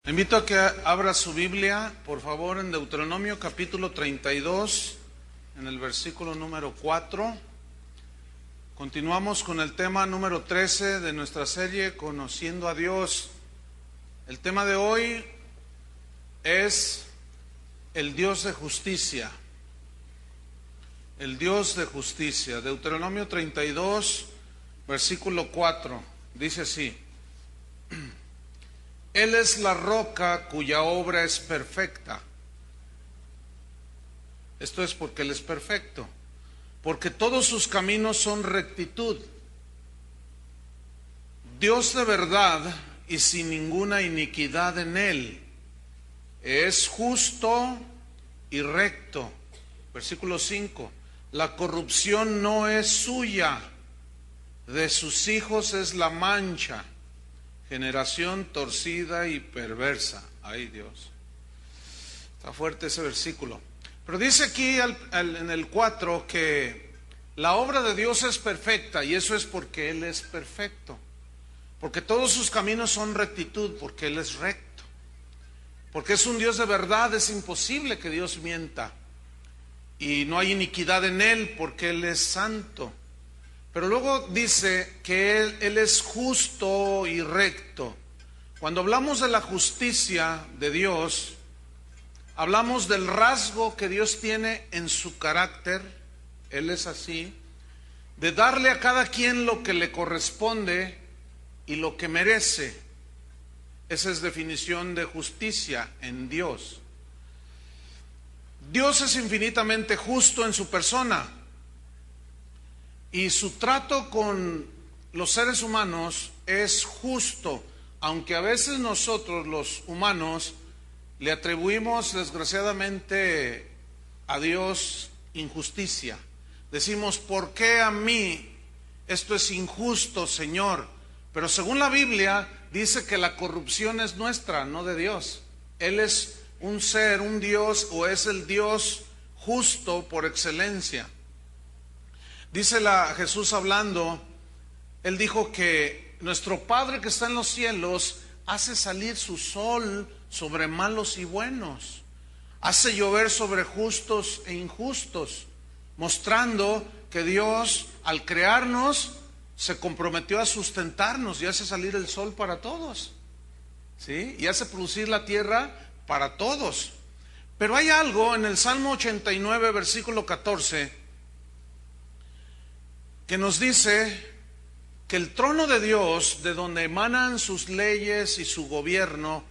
Le invito a que abra su Biblia, por favor, en Deuteronomio capítulo 32, en el versículo número 4. Continuamos con el tema número 13 de nuestra serie, Conociendo a Dios. El tema de hoy es el Dios de justicia. El Dios de justicia. Deuteronomio 32, versículo 4. Dice así: Él es la roca cuya obra es perfecta. Esto es porque Él es perfecto, porque todos sus caminos son rectitud. Dios de verdad y sin ninguna iniquidad en Él. Es justo y recto. Versículo 5. La corrupción no es suya, de sus hijos es la mancha. Generación torcida y perversa. Ay, Dios. Está fuerte ese versículo. Pero dice aquí en el 4 que la obra de Dios es perfecta, y eso es porque Él es perfecto. Porque todos sus caminos son rectitud, porque Él es recto. Porque es un Dios de verdad, es imposible que Dios mienta. Y no hay iniquidad en Él, porque Él es santo. Pero luego dice que Él es justo y recto. Cuando hablamos de la justicia de Dios, hablamos del rasgo que Dios tiene en su carácter. Él es así, de darle a cada quien lo que le corresponde y lo que merece. Esa es definición de justicia en Dios. Dios es infinitamente justo en su persona. Y su trato con los seres humanos es justo, aunque a veces nosotros los humanos le atribuimos desgraciadamente a Dios injusticia. Decimos, ¿por qué a mí esto es injusto, Señor? Pero según la Biblia dice que la corrupción es nuestra, no de Dios. Él es un ser, un Dios, o es el Dios justo por excelencia. Dice Jesús hablando, Él dijo que nuestro Padre que está en los cielos hace salir su sol sobre malos y buenos, hace llover sobre justos e injustos, mostrando que Dios al crearnos se comprometió a sustentarnos y hace salir el sol para todos, ¿sí? Y hace producir la tierra para todos. Pero hay algo en el Salmo 89, versículo 14, que nos dice que el trono de Dios, de donde emanan sus leyes y su gobierno,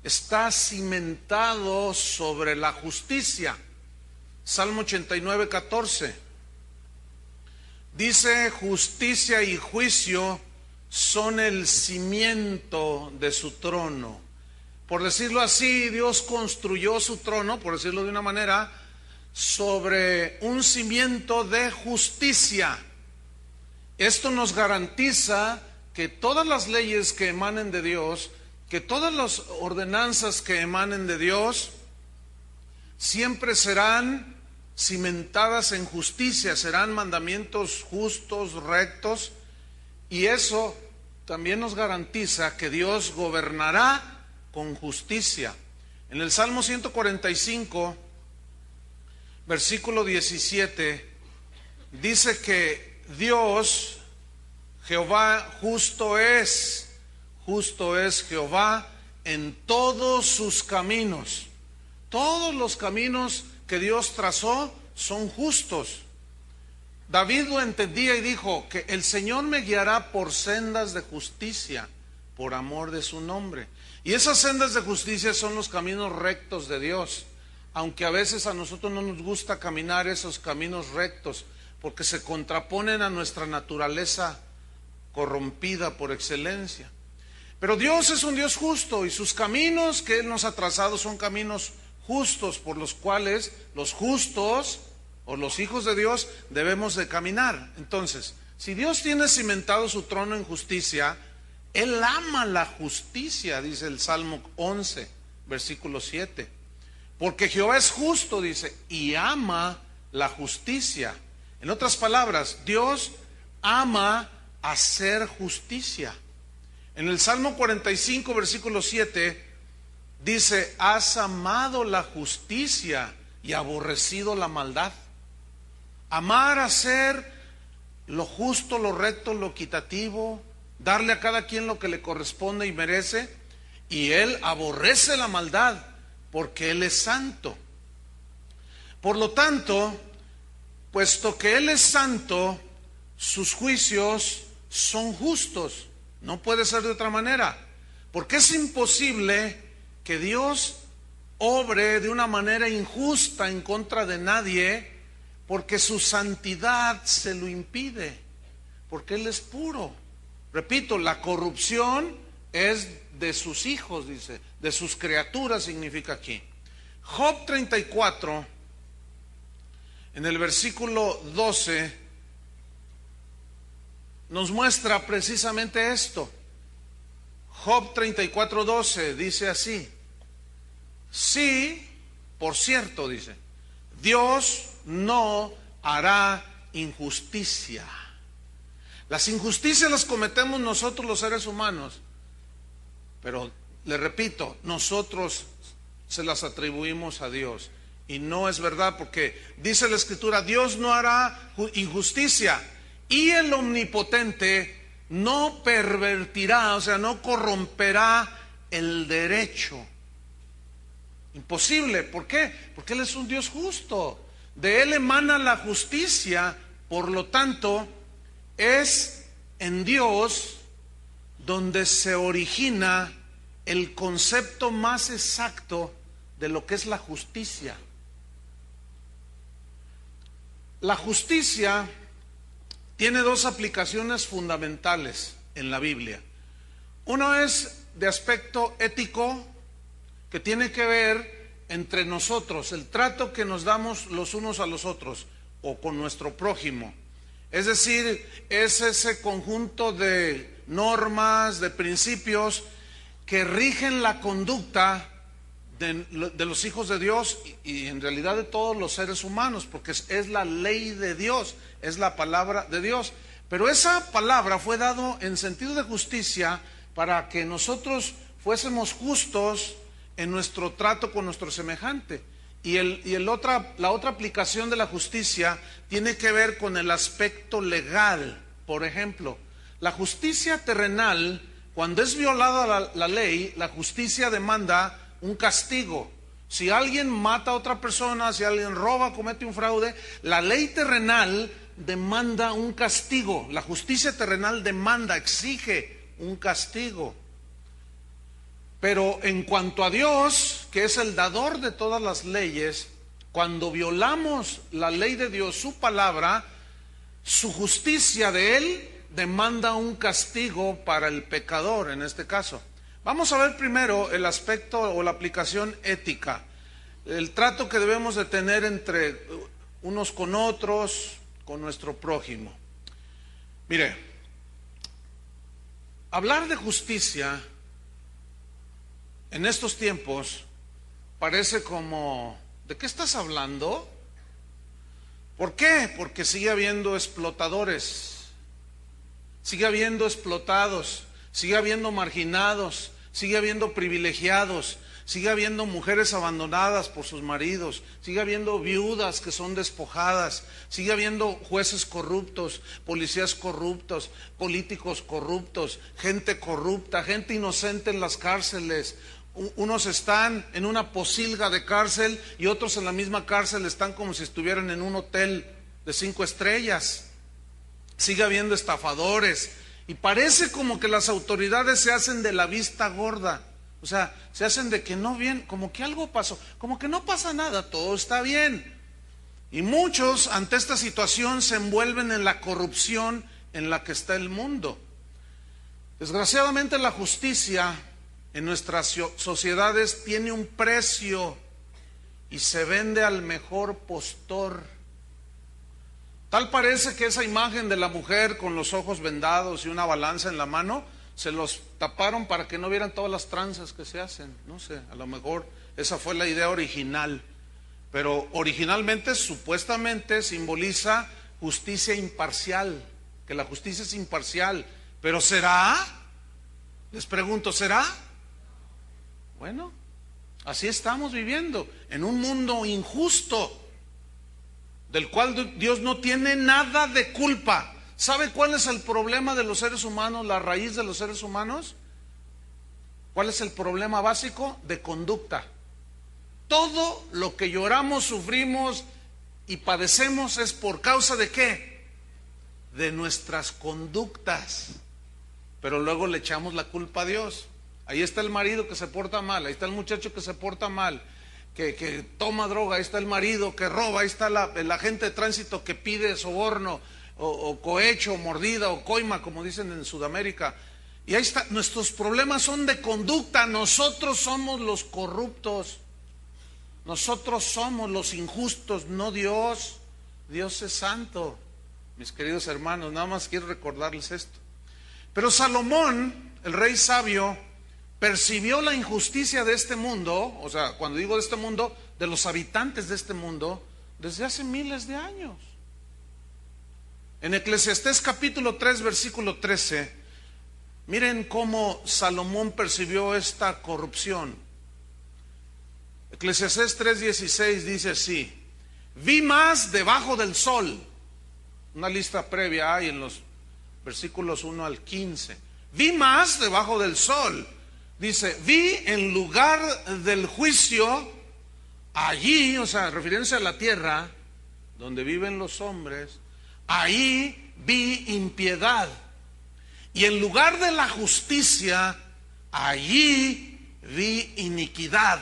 está cimentado sobre la justicia. Salmo 89, 14. Dice, justicia y juicio son el cimiento de su trono. Por decirlo así, Dios construyó su trono, por decirlo de una manera, sobre un cimiento de justicia. Esto nos garantiza que todas las leyes que emanen de Dios, que todas las ordenanzas que emanen de Dios, siempre serán cimentadas en justicia, serán mandamientos justos, rectos, y eso también nos garantiza que Dios gobernará con justicia. En el Salmo 145, versículo 17, dice que Dios, Jehová, justo es Jehová en todos sus caminos. Todos los caminos que Dios trazó son justos. David lo entendía y dijo que el Señor me guiará por sendas de justicia, por amor de su nombre. Y esas sendas de justicia son los caminos rectos de Dios, aunque a veces a nosotros no nos gusta caminar esos caminos rectos, porque se contraponen a nuestra naturaleza corrompida por excelencia. Pero Dios es un Dios justo, y sus caminos que Él nos ha trazado son caminos justos, por los cuales los justos o los hijos de Dios debemos de caminar. Entonces, si Dios tiene cimentado su trono en justicia, Él ama la justicia, dice el Salmo 11, versículo 7. Porque Jehová es justo, dice, y ama la justicia. En otras palabras, Dios ama hacer justicia. En el Salmo 45, versículo 7, Dice, has amado la justicia y aborrecido la maldad. Amar, hacer lo justo, lo recto, lo equitativo, darle a cada quien lo que le corresponde y merece. Y Él aborrece la maldad porque Él es santo. Por lo tanto, puesto que Él es santo, sus juicios son justos. No puede ser de otra manera, porque es imposible que Dios obre de una manera injusta en contra de nadie, porque su santidad se lo impide, porque Él es puro. Repito, la corrupción es de sus hijos, dice, de sus criaturas significa aquí. Job 34, en el versículo 12, nos muestra precisamente esto. Job 34:12 dice así: sí, por cierto, dice, Dios no hará injusticia. Las injusticias las cometemos nosotros los seres humanos, pero le repito, nosotros se las atribuimos a Dios. Y no es verdad, porque dice la Escritura, Dios no hará injusticia, y el Omnipotente no pervertirá, o sea, no corromperá el derecho. Imposible. ¿Por qué? Porque Él es un Dios justo. De Él emana la justicia. Por lo tanto, es en Dios donde se origina el concepto más exacto de lo que es la justicia. La justicia tiene dos aplicaciones fundamentales en la Biblia. Una es de aspecto ético, que tiene que ver entre nosotros, el trato que nos damos los unos a los otros o con nuestro prójimo. Es decir, es ese conjunto de normas, de principios que rigen la conducta de los hijos de Dios y en realidad de todos los seres humanos, porque es la ley de Dios, es la palabra de Dios. Pero esa palabra fue dado en sentido de justicia para que nosotros fuésemos justos en nuestro trato con nuestro semejante. La otra aplicación de la justicia tiene que ver con el aspecto legal. Por ejemplo, la justicia terrenal, cuando es violada la ley, la justicia demanda un castigo. Si alguien mata a otra persona, si alguien roba, comete un fraude, la ley terrenal demanda un castigo. La justicia terrenal demanda, exige un castigo. Pero en cuanto a Dios, que es el dador de todas las leyes, cuando violamos la ley de Dios, su palabra, su justicia de Él demanda un castigo para el pecador en este caso. Vamos a ver primero el aspecto o la aplicación ética, el trato que debemos de tener entre unos con otros, con nuestro prójimo. Mire, hablar de justicia en estos tiempos parece como, ¿de qué estás hablando? ¿Por qué? Porque sigue habiendo explotadores, sigue habiendo explotados, sigue habiendo marginados, sigue habiendo privilegiados, sigue habiendo mujeres abandonadas por sus maridos, sigue habiendo viudas que son despojadas, sigue habiendo jueces corruptos, policías corruptos, políticos corruptos, gente corrupta, gente inocente en las cárceles. Unos están en una posilga de cárcel y otros en la misma cárcel están como si estuvieran en un hotel de 5 estrellas. Sigue habiendo estafadores y parece como que las autoridades se hacen de la vista gorda. O sea, se hacen de que no bien, como que algo pasó, como que no pasa nada, todo está bien. Y muchos ante esta situación se envuelven en la corrupción en la que está el mundo. Desgraciadamente la justicia en nuestras sociedades tiene un precio y se vende al mejor postor. Tal parece que esa imagen de la mujer con los ojos vendados y una balanza en la mano, se los taparon para que no vieran todas las tranzas que se hacen. No sé, a lo mejor esa fue la idea original. Pero originalmente, supuestamente, simboliza justicia imparcial, que la justicia es imparcial. ¿Pero será? Les pregunto, ¿será? Bueno, Así estamos viviendo, en un mundo injusto, del cual Dios no tiene nada de culpa. ¿Sabe cuál es el problema de los seres humanos, la raíz de los seres humanos? ¿Cuál es el problema básico? De conducta. Todo lo que lloramos, sufrimos y padecemos es por causa de ¿qué? De nuestras conductas. Pero luego le echamos la culpa a Dios. Ahí está el marido que se porta mal, ahí está el muchacho que se porta mal, que toma droga, ahí está el marido que roba, ahí está el agente de tránsito que pide soborno, o cohecho, o mordida, o coima, como dicen en Sudamérica. Y ahí está, nuestros problemas son de conducta. Nosotros somos los corruptos, nosotros somos los injustos, no Dios. Dios es santo, mis queridos hermanos. Nada más quiero recordarles esto. Pero Salomón, el rey sabio, percibió la injusticia de este mundo, o sea, cuando digo de este mundo, de los habitantes de este mundo, desde hace miles de años. En Eclesiastés capítulo 3, versículo 13, miren cómo Salomón percibió esta corrupción. Eclesiastés 3:16 dice así: vi más debajo del sol. Una lista previa hay en los versículos 1 al 15. Vi más debajo del sol. Dice, vi en lugar del juicio, allí, o sea, refiriéndose a la tierra donde viven los hombres, ahí vi impiedad. Y en lugar de la justicia, allí vi iniquidad.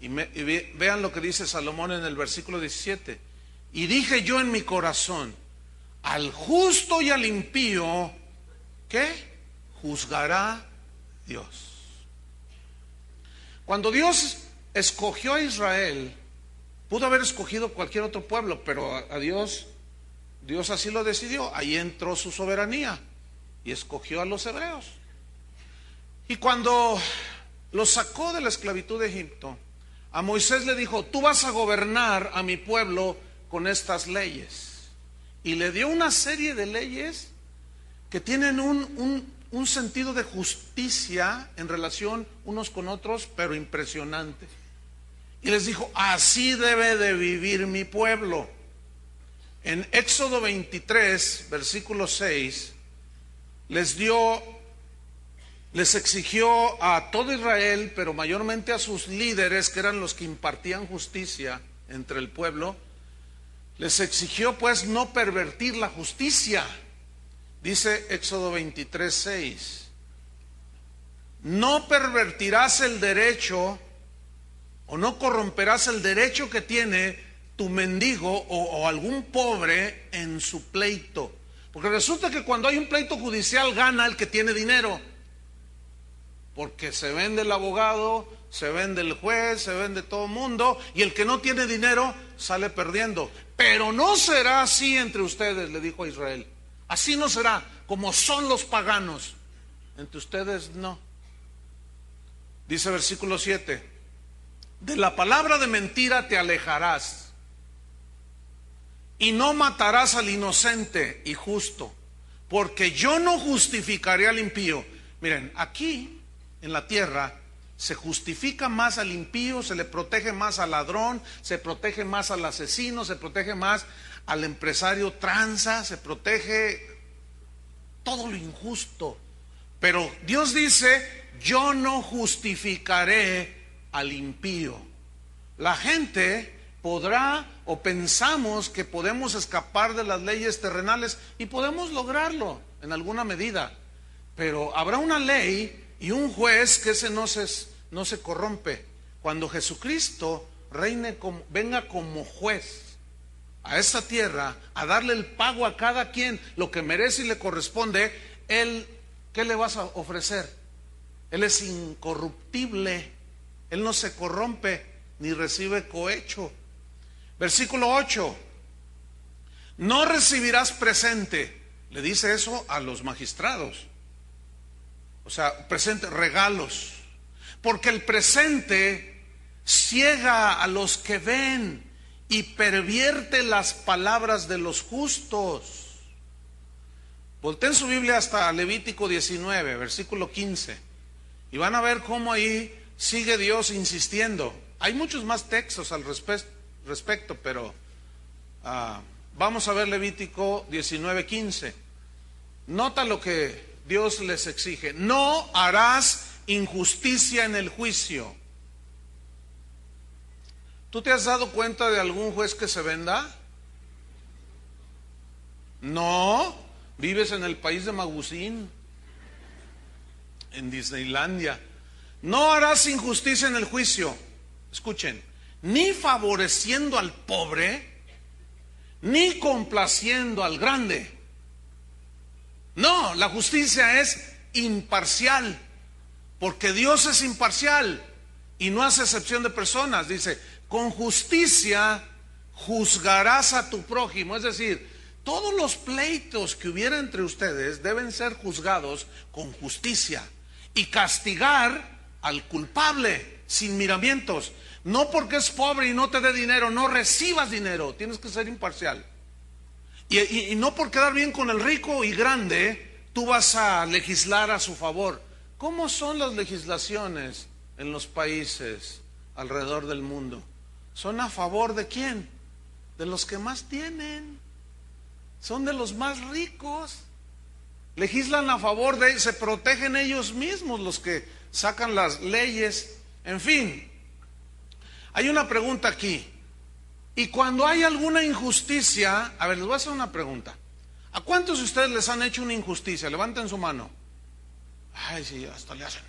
Y vean lo que dice Salomón en el versículo 17. Y dije yo en mi corazón, al justo y al impío, ¿qué? Juzgará Dios. Cuando Dios escogió a Israel, pudo haber escogido cualquier otro pueblo, pero a Dios así lo decidió. Ahí entró su soberanía y escogió a los hebreos. Y cuando los sacó de la esclavitud de Egipto, a Moisés le dijo, tú vas a gobernar a mi pueblo con estas leyes. Y le dio una serie de leyes que tienen un sentido de justicia en relación unos con otros, pero impresionante. Y les dijo, así debe de vivir mi pueblo. En Éxodo 23, versículo 6, les exigió a todo Israel, pero mayormente a sus líderes, que eran los que impartían justicia entre el pueblo, les exigió pues no pervertir la justicia. Dice Éxodo 23, 6, no pervertirás el derecho o no corromperás el derecho que tiene tu mendigo o algún pobre en su pleito. Porque resulta que cuando hay un pleito judicial gana el que tiene dinero. Porque se vende el abogado, se vende el juez, se vende todo el mundo, y el que no tiene dinero sale perdiendo. Pero no será así entre ustedes, le dijo a Israel. Así no será, como son los paganos. Entre ustedes no. Dice versículo 7, de la palabra de mentira te alejarás, y no matarás al inocente y justo, porque yo no justificaré al impío. Miren, aquí en la tierra se justifica más al impío, se le protege más al ladrón, se protege más al asesino, se protege más al empresario tranza, se protege todo lo injusto. Pero Dios dice, yo no justificaré al impío. La gente podrá o pensamos que podemos escapar de las leyes terrenales y podemos lograrlo en alguna medida, pero habrá una ley y un juez que ese no se corrompe. Cuando Jesucristo venga como juez a esta tierra, a darle el pago a cada quien lo que merece y le corresponde, Él, ¿qué le vas a ofrecer? Él es incorruptible, Él no se corrompe ni recibe cohecho. Versículo 8, no recibirás presente. Le dice eso a los magistrados. O sea, presente, regalos. Porque el presente ciega a los que ven y pervierte las palabras de los justos. Volteen su Biblia hasta Levítico 19, versículo 15. Y van a ver cómo ahí sigue Dios insistiendo. Hay muchos más textos al respecto, pero vamos a ver Levítico 19:15. Nota lo que Dios les exige: no harás injusticia en el juicio. ¿Tú te has dado cuenta de algún juez que se venda? No, vives en el país de Magusín, en Disneylandia. No harás injusticia en el juicio. Escuchen, ni favoreciendo al pobre, ni complaciendo al grande. No, la justicia es imparcial, porque Dios es imparcial y no hace excepción de personas. Dice, con justicia juzgarás a tu prójimo. Es decir, todos los pleitos que hubiera entre ustedes deben ser juzgados con justicia y castigar al culpable sin miramientos. No porque es pobre y no te dé dinero, no recibas dinero, tienes que ser imparcial. Y no por quedar bien con el rico y grande, tú vas a legislar a su favor. ¿Cómo son las legislaciones en los países alrededor del mundo? ¿Son a favor de quién? De los que más tienen. Son de los más ricos. Legislan a favor de, se protegen ellos mismos los que sacan las leyes. En fin, hay una pregunta aquí. Y cuando hay alguna injusticia, a ver, les voy a hacer una pregunta. ¿A cuántos de ustedes les han hecho una injusticia? Levanten su mano. Ay, sí, hasta le hacen,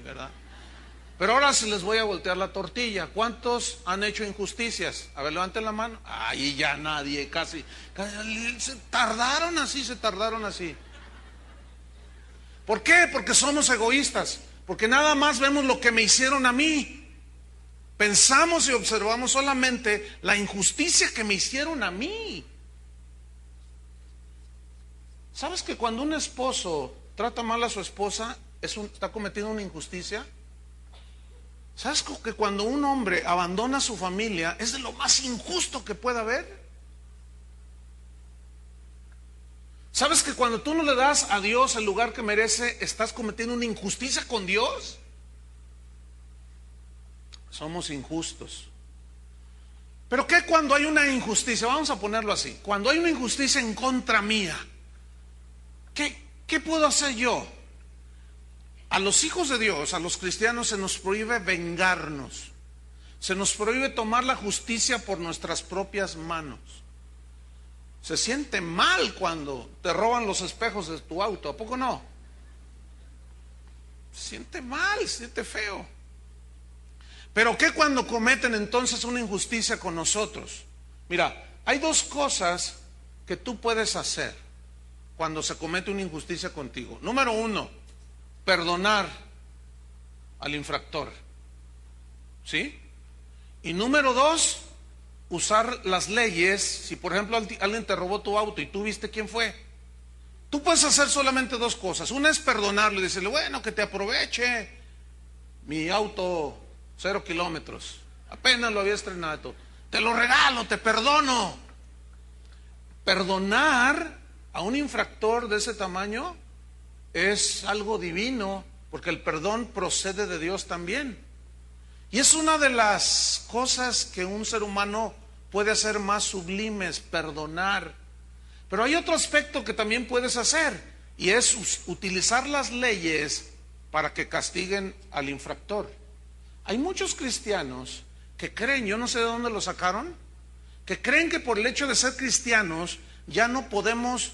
¿verdad? Pero ahora sí les voy a voltear la tortilla. ¿Cuántos han hecho injusticias? A ver, levanten la mano. Ay, ya nadie, casi se tardaron así. ¿Por qué? Porque somos egoístas. Porque nada más vemos lo que me hicieron a mí. Pensamos y observamos solamente la injusticia que me hicieron a mí. ¿Sabes que cuando un esposo trata mal a su esposa, está cometiendo una injusticia? ¿Sabes que cuando un hombre abandona a su familia es de lo más injusto que pueda haber? ¿Sabes que cuando tú no le das a Dios el lugar que merece, estás cometiendo una injusticia con Dios? Somos injustos. ¿Pero qué cuando hay una injusticia? Vamos a ponerlo así. Cuando hay una injusticia en contra mía, ¿qué puedo hacer yo? A los hijos de Dios, a los cristianos, se nos prohíbe vengarnos. Se nos prohíbe tomar la justicia por nuestras propias manos. Se siente mal cuando te roban los espejos de tu auto, ¿a poco no? Se siente mal, se siente feo. Pero ¿qué cuando cometen entonces una injusticia con nosotros? Mira, hay dos cosas que tú puedes hacer cuando se comete una injusticia contigo. Número uno, perdonar al infractor, ¿sí? Y número dos, usar las leyes. Si por ejemplo alguien te robó tu auto y tú viste quién fue, tú puedes hacer solamente dos cosas. Una es perdonarle y decirle, bueno, que te aproveche, mi auto 0 kilómetros, apenas lo había estrenado, te lo regalo, te perdono. Perdonar a un infractor de ese tamaño es algo divino, porque el perdón procede de Dios también. Y es una de las cosas que un ser humano puede hacer más sublimes, perdonar. Pero hay otro aspecto que también puedes hacer, y es utilizar las leyes para que castiguen al infractor. Hay muchos cristianos que creen, yo no sé de dónde lo sacaron, que creen que por el hecho de ser cristianos ya no podemos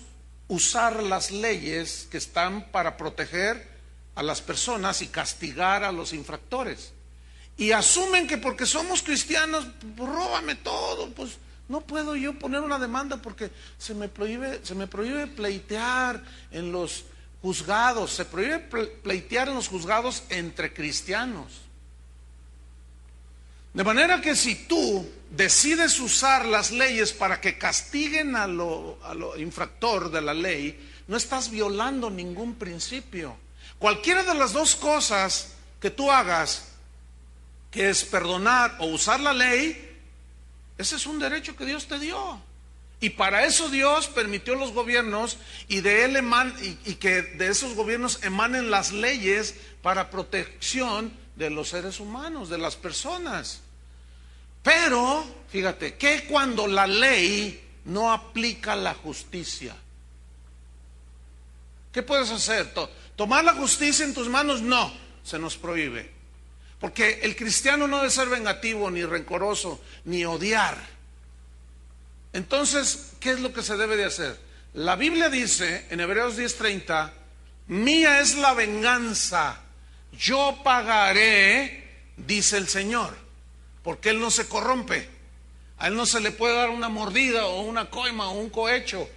usar las leyes que están para proteger a las personas y castigar a los infractores. Y asumen que porque somos cristianos, pues, róbame todo, pues no puedo yo poner una demanda porque se me prohíbe pleitear en los juzgados, se prohíbe pleitear en los juzgados entre cristianos. De manera que si tú decides usar las leyes para que castiguen a lo infractor de la ley, no estás violando ningún principio. Cualquiera de las dos cosas que tú hagas, que es perdonar o usar la ley, ese es un derecho que Dios te dio. Y para eso Dios permitió los gobiernos y que de esos gobiernos emanen las leyes para protección de los seres humanos, de las personas. Pero, fíjate, que cuando la ley no aplica la justicia, ¿qué puedes hacer? ¿Tomar la justicia en tus manos? No, se nos prohíbe. Porque el cristiano no debe ser vengativo, ni rencoroso, ni odiar. Entonces, ¿qué es lo que se debe de hacer? La Biblia dice en Hebreos 10:30, mía es la venganza, yo pagaré, dice el Señor. Porque Él no se corrompe. A Él no se le puede dar una mordida o una coima o un cohecho.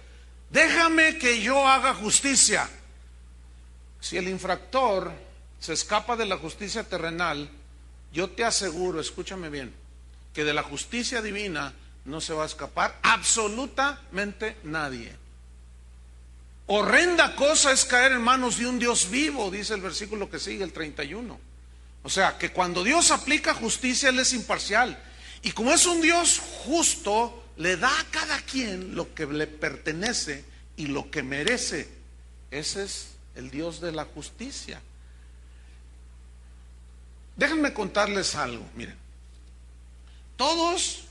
Déjame que yo haga justicia. Si el infractor se escapa de la justicia terrenal, yo te aseguro, escúchame bien, que de la justicia divina no se va a escapar absolutamente nadie. Horrenda cosa es caer en manos de un Dios vivo, dice el versículo que sigue, el 31. O sea, que cuando Dios aplica justicia, Él es imparcial. Y como es un Dios justo, le da a cada quien lo que le pertenece y lo que merece. Ese es el Dios de la justicia. Déjenme contarles algo, miren. Todos,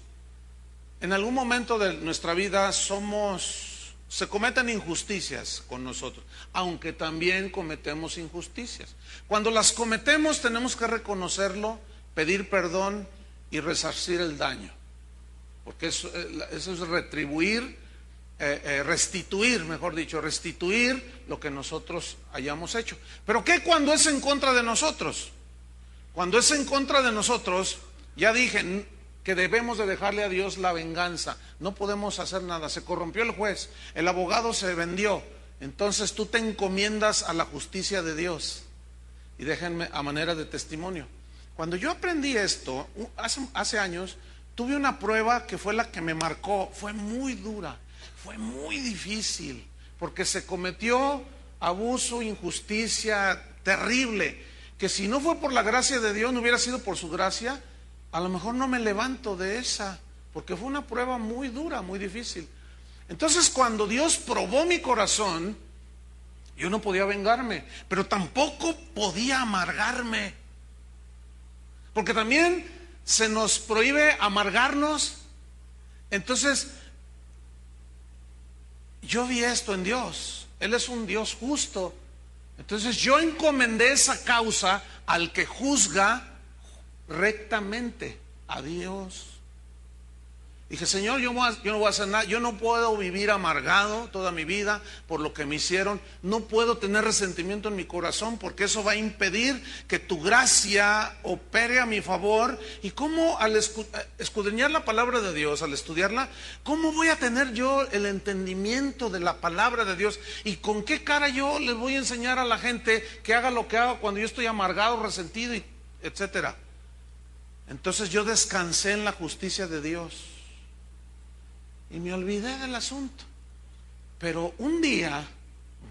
en algún momento de nuestra vida, se cometen injusticias con nosotros, aunque también cometemos injusticias. Cuando las cometemos tenemos que reconocerlo, pedir perdón y resarcir el daño, porque eso es retribuir, restituir lo que nosotros hayamos hecho. Pero ¿qué cuando es en contra de nosotros? Cuando es en contra de nosotros, ya dije que debemos de dejarle a Dios la venganza. No podemos hacer nada. Se corrompió el juez, el abogado se vendió. Entonces tú te encomiendas a la justicia de Dios. Y déjenme a manera de testimonio. Cuando yo aprendí esto, hace años, tuve una prueba que fue la que me marcó. Fue muy dura, fue muy difícil, porque se cometió abuso, injusticia terrible, que si no fue por la gracia de Dios, no hubiera sido por su gracia, a lo mejor no me levanto de esa, porque fue una prueba muy dura, muy difícil. Entonces, cuando Dios probó mi corazón, yo no podía vengarme, pero tampoco podía amargarme, porque también se nos prohíbe amargarnos. Entonces, yo vi esto en Dios. Él es un Dios justo. Entonces, yo encomendé esa causa al que juzga rectamente, a Dios. Dije, Señor, yo no voy a hacer nada. Yo no puedo vivir amargado toda mi vida por lo que me hicieron. No puedo tener resentimiento en mi corazón, porque eso va a impedir que tu gracia opere a mi favor. Y cómo al escudriñar la palabra de Dios, al estudiarla, ¿cómo voy a tener yo el entendimiento de la palabra de Dios? ¿Y con qué cara yo les voy a enseñar a la gente que haga lo que haga cuando yo estoy amargado, resentido, etcétera? Entonces yo descansé en la justicia de Dios y me olvidé del asunto. Pero un día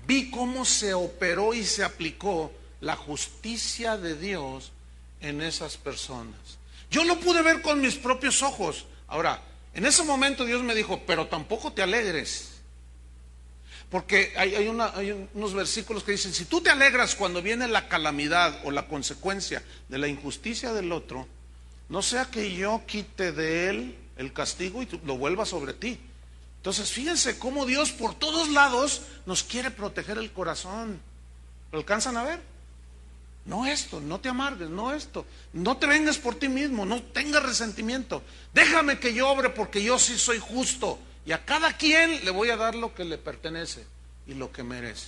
vi cómo se operó y se aplicó la justicia de Dios en esas personas. Yo lo pude ver con mis propios ojos. Ahora, en ese momento Dios me dijo, pero tampoco te alegres. Porque hay unos versículos que dicen, si tú te alegras cuando viene la calamidad o la consecuencia de la injusticia del otro, no sea que yo quite de él el castigo y lo vuelva sobre ti. Entonces fíjense cómo Dios por todos lados nos quiere proteger el corazón. ¿Lo alcanzan a ver? No esto, no te amargues, no esto, no te vengas por ti mismo, no tengas resentimiento. Déjame que yo obre, porque yo sí soy justo y a cada quien le voy a dar lo que le pertenece y lo que merece.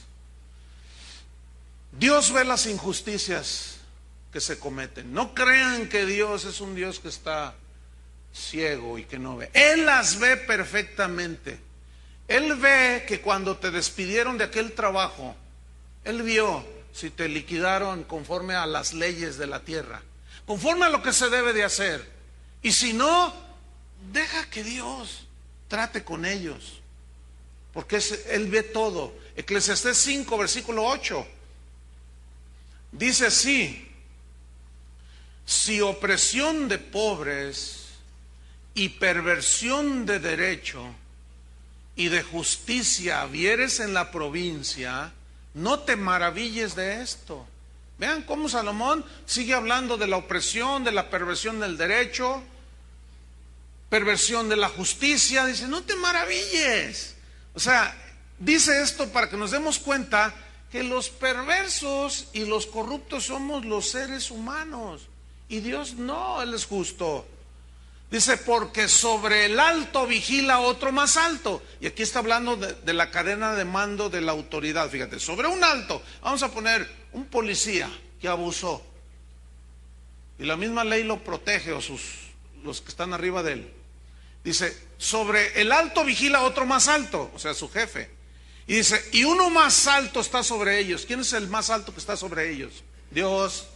Dios ve las injusticias que se cometen. No crean que Dios es un Dios que está ciego y que no ve. Él las ve perfectamente. Él ve que cuando te despidieron de aquel trabajo, Él vio si te liquidaron conforme a las leyes de la tierra, conforme a lo que se debe de hacer. Y si no, deja que Dios trate con ellos, porque Él ve todo. Eclesiastés 5, versículo 8 dice así: si opresión de pobres y perversión de derecho y de justicia vieres en la provincia, no te maravilles de esto, Vean cómo Salomón sigue hablando de la opresión, de la perversión del derecho, perversión de la justicia. Dice, no te maravilles. O sea, dice esto para que nos demos cuenta que los perversos y los corruptos somos los seres humanos. Y Dios no, Él es justo. Dice, porque sobre el alto vigila otro más alto. Y aquí está hablando de la cadena de mando de la autoridad. Fíjate, sobre un alto, vamos a poner un policía que abusó. Y la misma ley lo protege, o los que están arriba de él. Dice, sobre el alto vigila otro más alto, o sea, su jefe. Y dice, y uno más alto está sobre ellos. ¿Quién es el más alto que está sobre ellos? Dios.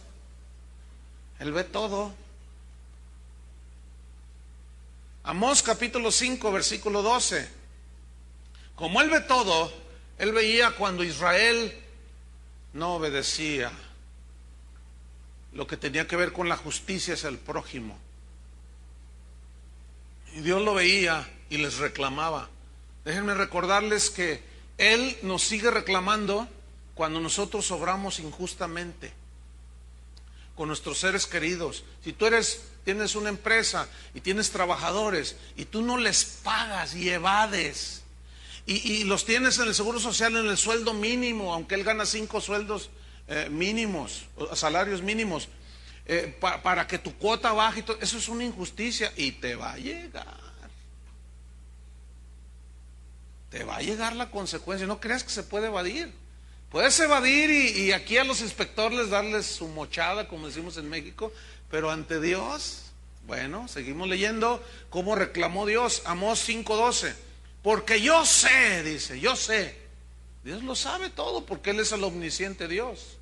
Él ve todo. Amós capítulo 5, versículo 12. Como Él ve todo, Él veía cuando Israel no obedecía lo que tenía que ver con la justicia hacia el prójimo. Y Dios lo veía y les reclamaba. Déjenme recordarles que Él nos sigue reclamando cuando nosotros obramos injustamente con nuestros seres queridos. Si tú tienes una empresa y tienes trabajadores y tú no les pagas y evades y los tienes en el seguro social en el sueldo mínimo, aunque él gana 5 sueldos mínimos, salarios mínimos, para que tu cuota baje y todo, eso es una injusticia y te va a llegar. Te va a llegar la consecuencia. No creas que se puede evadir. Puedes evadir y aquí a los inspectores darles su mochada, como decimos en México, pero ante Dios, bueno, seguimos leyendo cómo reclamó Dios. Amós 5:12. Porque yo sé, dice, yo sé. Dios lo sabe todo porque Él es el omnisciente Dios.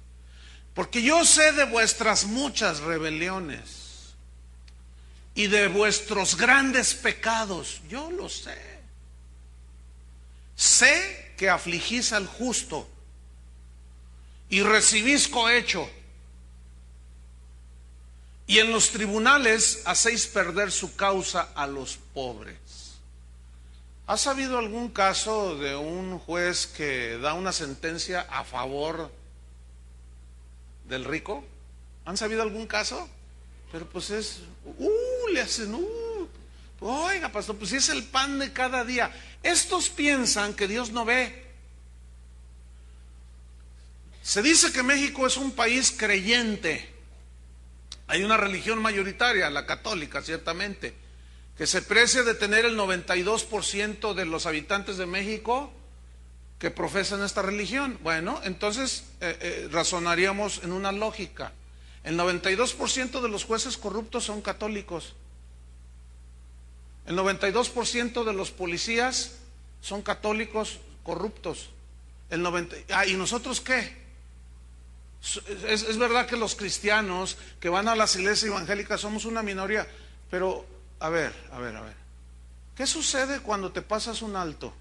Porque yo sé de vuestras muchas rebeliones y de vuestros grandes pecados. Yo lo sé. Sé que afligís al justo y recibís cohecho, y en los tribunales hacéis perder su causa a los pobres. ¿Has sabido algún caso de un juez que da una sentencia a favor del rico? ¿Han sabido algún caso? Pero pues le hacen, oiga, pastor, pues si es el pan de cada día. Estos piensan que Dios no ve. Se dice que México es un país creyente. Hay una religión mayoritaria, la católica, ciertamente, que se precia de tener el 92% de los habitantes de México que profesan esta religión. Bueno, entonces razonaríamos en una lógica. El 92% de los jueces corruptos son católicos. El 92% de los policías son católicos corruptos. ¿Y nosotros qué? Es verdad que los cristianos que van a las iglesias evangélicas somos una minoría, pero a ver, ¿qué sucede cuando te pasas un alto?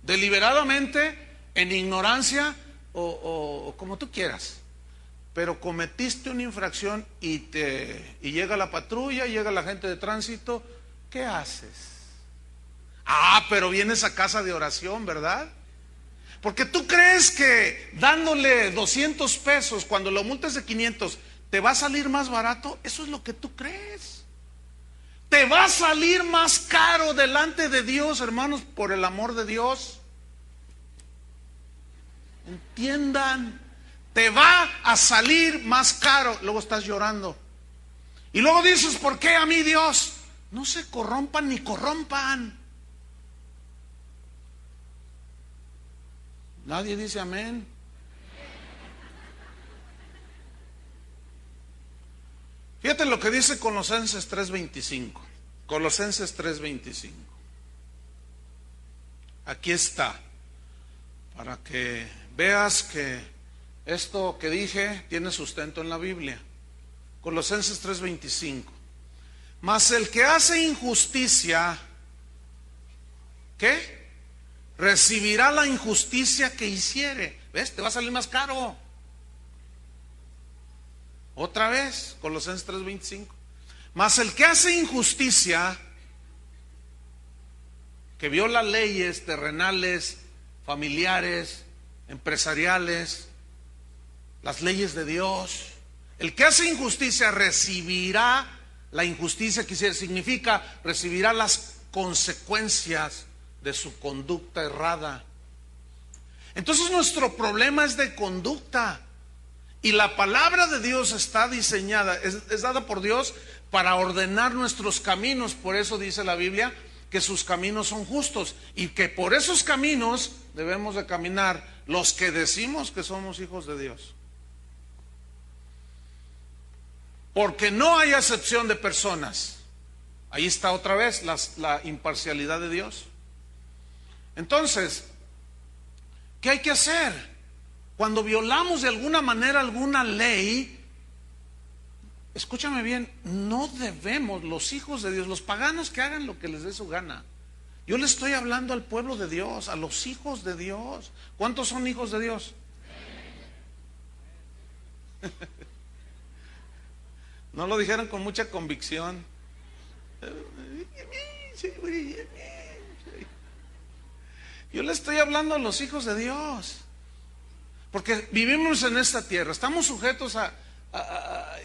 Deliberadamente, en ignorancia o como tú quieras, pero cometiste una infracción y llega la patrulla, llega la gente de tránsito, ¿qué haces? Pero vienes a casa de oración, ¿verdad? Porque tú crees que dándole 200 pesos cuando lo multes de 500 te va a salir más barato. Eso es lo que tú crees. Te va a salir más caro delante de Dios, hermanos, por el amor de Dios. Entiendan, te va a salir más caro. Luego estás llorando. Y luego dices, ¿por qué a mí, Dios? No se corrompan ni corrompan. Nadie dice amén. Fíjate lo que dice Colosenses 3:25. Colosenses 3:25. Aquí está, para que veas que esto que dije tiene sustento en la Biblia. Colosenses 3:25. Mas el que hace injusticia, ¿qué? Recibirá la injusticia que hiciere. ¿Ves? Te va a salir más caro. Otra vez, Colosenses 3:25. Mas el que hace injusticia, que viola leyes terrenales, familiares, empresariales, las leyes de Dios. El que hace injusticia recibirá la injusticia, que significa recibirá las consecuencias de su conducta errada. Entonces nuestro problema es de conducta. Y la palabra de Dios está diseñada, es dada por Dios para ordenar nuestros caminos. Por eso dice la Biblia que sus caminos son justos y que por esos caminos debemos de caminar los que decimos que somos hijos de Dios. Porque no hay acepción de personas. Ahí está otra vez la imparcialidad de Dios. Entonces, ¿qué hay que hacer? Cuando violamos de alguna manera alguna ley, escúchame bien, no debemos, los hijos de Dios, los paganos, que hagan lo que les dé su gana. Yo le estoy hablando al pueblo de Dios, a los hijos de Dios. ¿Cuántos son hijos de Dios? No lo dijeron con mucha convicción. Yo le estoy hablando a los hijos de Dios. Porque vivimos en esta tierra, estamos sujetos a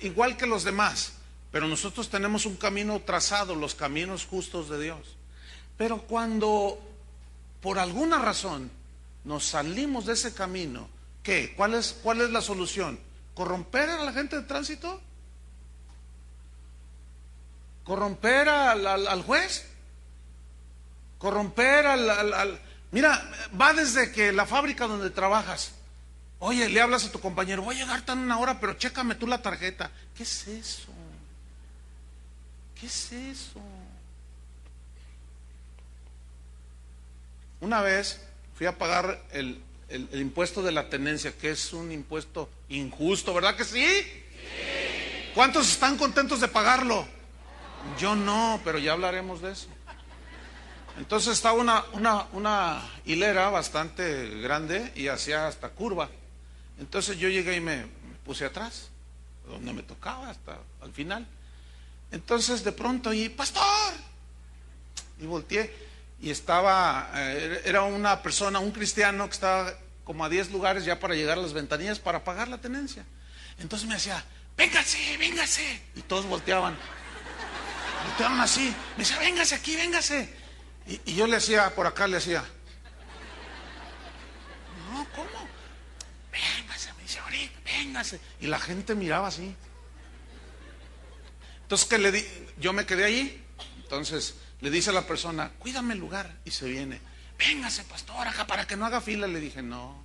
igual que los demás, pero nosotros tenemos un camino trazado, los caminos justos de Dios. Pero cuando por alguna razón nos salimos de ese camino, ¿qué? ¿Cuál es la solución? ¿Corromper a la gente de tránsito? ¿Corromper al juez? ¿Corromper Mira, va desde que la fábrica donde trabajas. Oye, le hablas a tu compañero, voy a llegar tan una hora, pero chécame tú la tarjeta. ¿Qué es eso? ¿Qué es eso? Una vez fui a pagar el impuesto de la tenencia, que es un impuesto injusto, ¿verdad que sí? Sí. ¿Cuántos están contentos de pagarlo? Yo no, pero ya hablaremos de eso. Entonces estaba una hilera bastante grande y hacía hasta curva. Entonces yo llegué y me puse atrás, donde me tocaba, hasta al final. Entonces de pronto oí, ¡pastor! Y volteé y era una persona, un cristiano que estaba como a 10 lugares ya para llegar a las ventanillas para pagar la tenencia. Entonces me decía, véngase, véngase. Y todos volteaban así. Me decía, véngase aquí, véngase. Y yo le hacía, por acá le hacía, no, ¿cómo? Véngase, me dice, ahorita, véngase. Y la gente miraba así. Entonces, ¿qué le di? Yo me quedé allí. Entonces, le dice a la persona, cuídame el lugar. Y se viene, véngase, pastor, acá para que no haga fila. Le dije, no,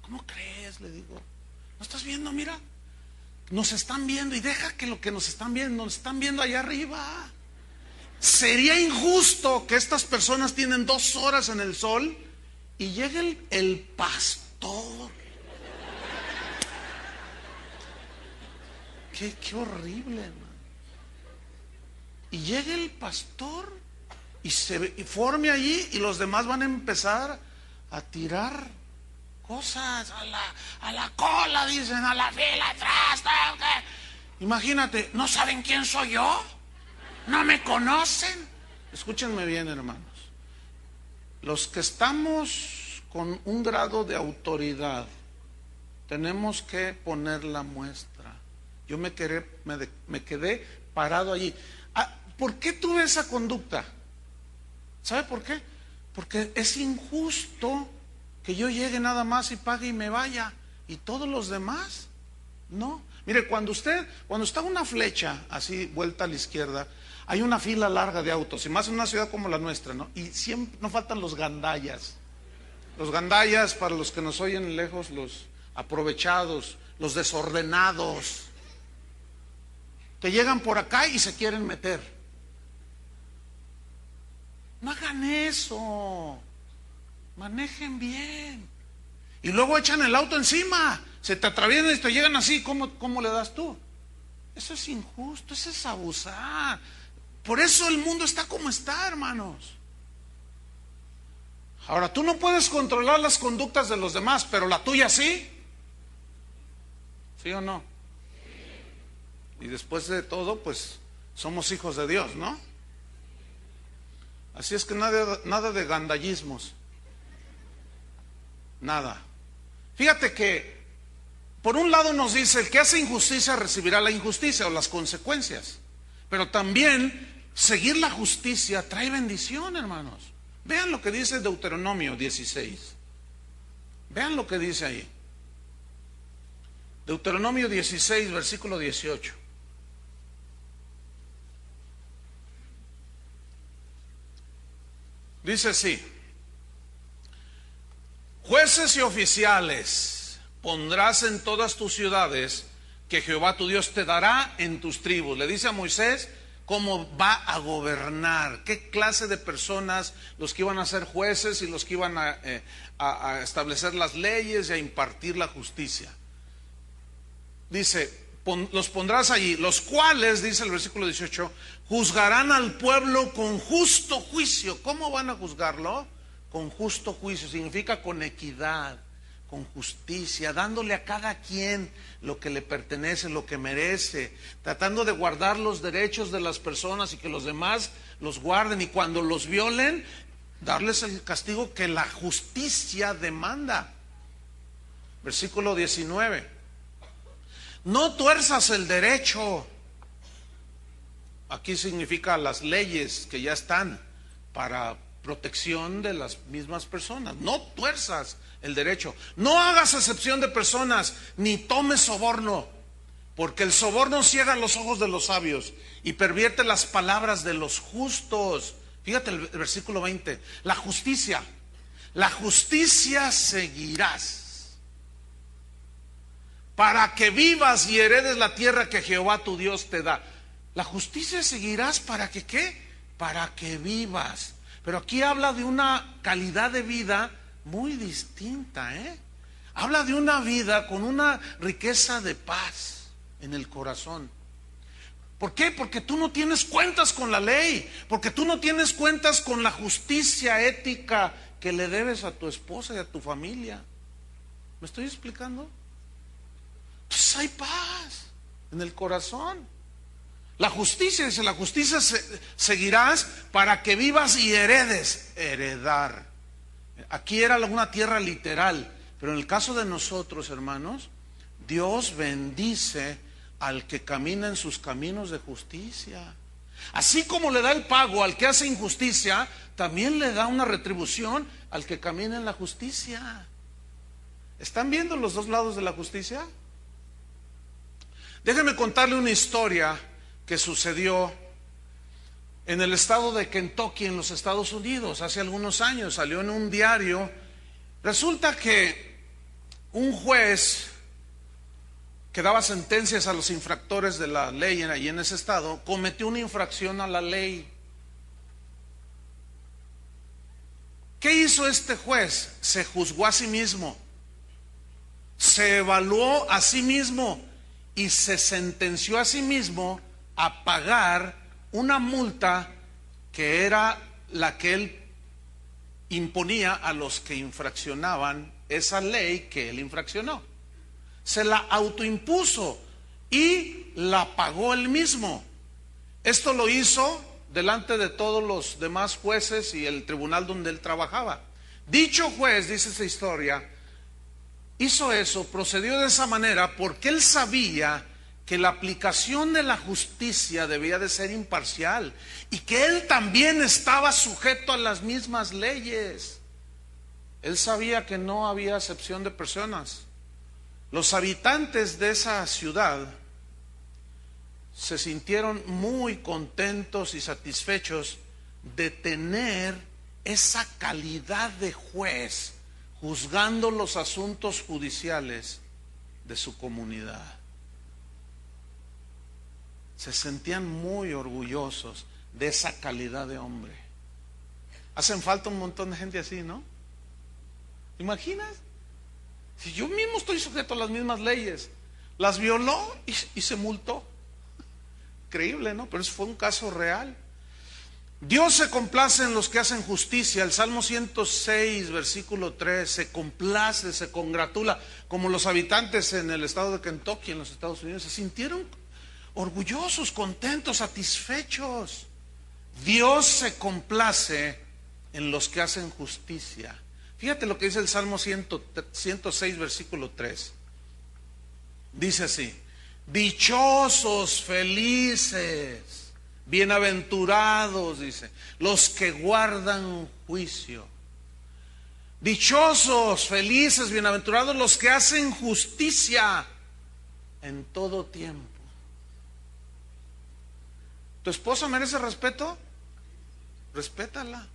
¿cómo crees? Le digo, ¿no estás viendo? Mira, nos están viendo y deja que lo que nos están viendo allá arriba. Sería injusto que estas personas tienen 2 horas en el sol y llegue el pastor. Qué horrible, hermano. Y llegue el pastor y forme allí y los demás van a empezar a tirar cosas a la cola, dicen, a la fila atrás. Imagínate, ¿no saben quién soy yo? ¿No me conocen? Escúchenme bien, hermanos. Los que estamos con un grado de autoridad tenemos que poner la muestra. Yo me quedé parado allí. ¿Por qué tuve esa conducta? ¿Sabe por qué? Porque es injusto que yo llegue nada más y pague y me vaya, y todos los demás no. Mire, cuando está una flecha así vuelta a la izquierda, hay una fila larga de autos, y más en una ciudad como la nuestra, ¿no? Y siempre no faltan los gandallas. Los gandallas, para los que nos oyen lejos, los aprovechados, los desordenados, que llegan por acá y se quieren meter. No hagan eso. Manejen bien. Y luego echan el auto encima. Se te atraviesan y te llegan así. ¿Cómo le das tú? Eso es injusto, eso es abusar. Por eso el mundo está como está, hermanos. Ahora, tú no puedes controlar las conductas de los demás, pero la tuya sí. ¿Sí o no? Y después de todo, pues somos hijos de Dios, ¿no? Así es que nada de gandallismos. Nada. Fíjate que por un lado nos dice, el que hace injusticia recibirá la injusticia o las consecuencias. Pero también seguir la justicia trae bendición, hermanos. Vean lo que dice Deuteronomio 16. Vean lo que dice ahí. Deuteronomio 16, versículo 18. Dice así: jueces y oficiales pondrás en todas tus ciudades que Jehová tu Dios te dará en tus tribus. Le dice a Moisés cómo va a gobernar, qué clase de personas, los que iban a ser jueces y los que iban a establecer las leyes y a impartir la justicia. Dice, los pondrás allí, los cuales, dice el versículo 18, juzgarán al pueblo con justo juicio. ¿Cómo van a juzgarlo? Con justo juicio, significa con equidad, con justicia, dándole a cada quien lo que le pertenece, lo que merece, tratando de guardar los derechos de las personas y que los demás los guarden, y cuando los violen, darles el castigo que la justicia demanda. Versículo 19. No tuerzas el derecho. Aquí significa las leyes que ya están para protección de las mismas personas. No tuerzas el derecho. No hagas excepción de personas, ni tomes soborno, porque el soborno ciega los ojos de los sabios y pervierte las palabras de los justos. Fíjate el versículo 20. La justicia seguirás, para que vivas y heredes la tierra que Jehová tu Dios te da. La justicia seguirás para que ¿qué? Para que vivas. Pero aquí habla de una calidad de vida muy distinta, Habla de una vida con una riqueza de paz en el corazón. ¿Por qué? Porque tú no tienes cuentas con la ley, porque tú no tienes cuentas con la justicia ética que le debes a tu esposa y a tu familia. ¿Me estoy explicando? Pues hay paz en el corazón. La justicia, dice, la justicia seguirás para que vivas y heredes. Heredar. Aquí era una tierra literal, pero en el caso de nosotros, hermanos, Dios bendice al que camina en sus caminos de justicia. Así como le da el pago al que hace injusticia, también le da una retribución al que camina en la justicia. ¿Están viendo los dos lados de la justicia? Déjenme contarle una historia que sucedió en el estado de Kentucky, en los Estados Unidos, hace algunos años. Salió en un diario. Resulta que un juez que daba sentencias a los infractores de la ley allí en ese estado, cometió una infracción a la ley. ¿Qué hizo este juez? Se juzgó a sí mismo, se evaluó a sí mismo y se sentenció a sí mismo a pagar una multa que era la que él imponía a los que infraccionaban esa ley que él infraccionó. Se la autoimpuso y la pagó él mismo. Esto lo hizo delante de todos los demás jueces y el tribunal donde él trabajaba. Dicho juez, dice esta historia, hizo eso, procedió de esa manera porque él sabía que la aplicación de la justicia debía de ser imparcial y que él también estaba sujeto a las mismas leyes. Él sabía que no había excepción de personas. Los habitantes de esa ciudad se sintieron muy contentos y satisfechos de tener esa calidad de juez juzgando los asuntos judiciales de su comunidad. Se sentían muy orgullosos de esa calidad de hombre. Hacen falta un montón de gente así, ¿no? ¿Imaginas? Si yo mismo estoy sujeto a las mismas leyes, las violó y se multó. Increíble, ¿no? Pero eso fue un caso real. Dios se complace en los que hacen justicia. El Salmo 106, versículo 3, se complace, se congratula, como los habitantes en el estado de Kentucky, en los Estados Unidos, se sintieron orgullosos, contentos, satisfechos. Dios se complace en los que hacen justicia. Fíjate lo que dice el Salmo 106, versículo 3. Dice así: dichosos, felices, bienaventurados, dice, los que guardan juicio. Dichosos, felices, bienaventurados los que hacen justicia en todo tiempo. ¿Tu esposa merece respeto? Respétala.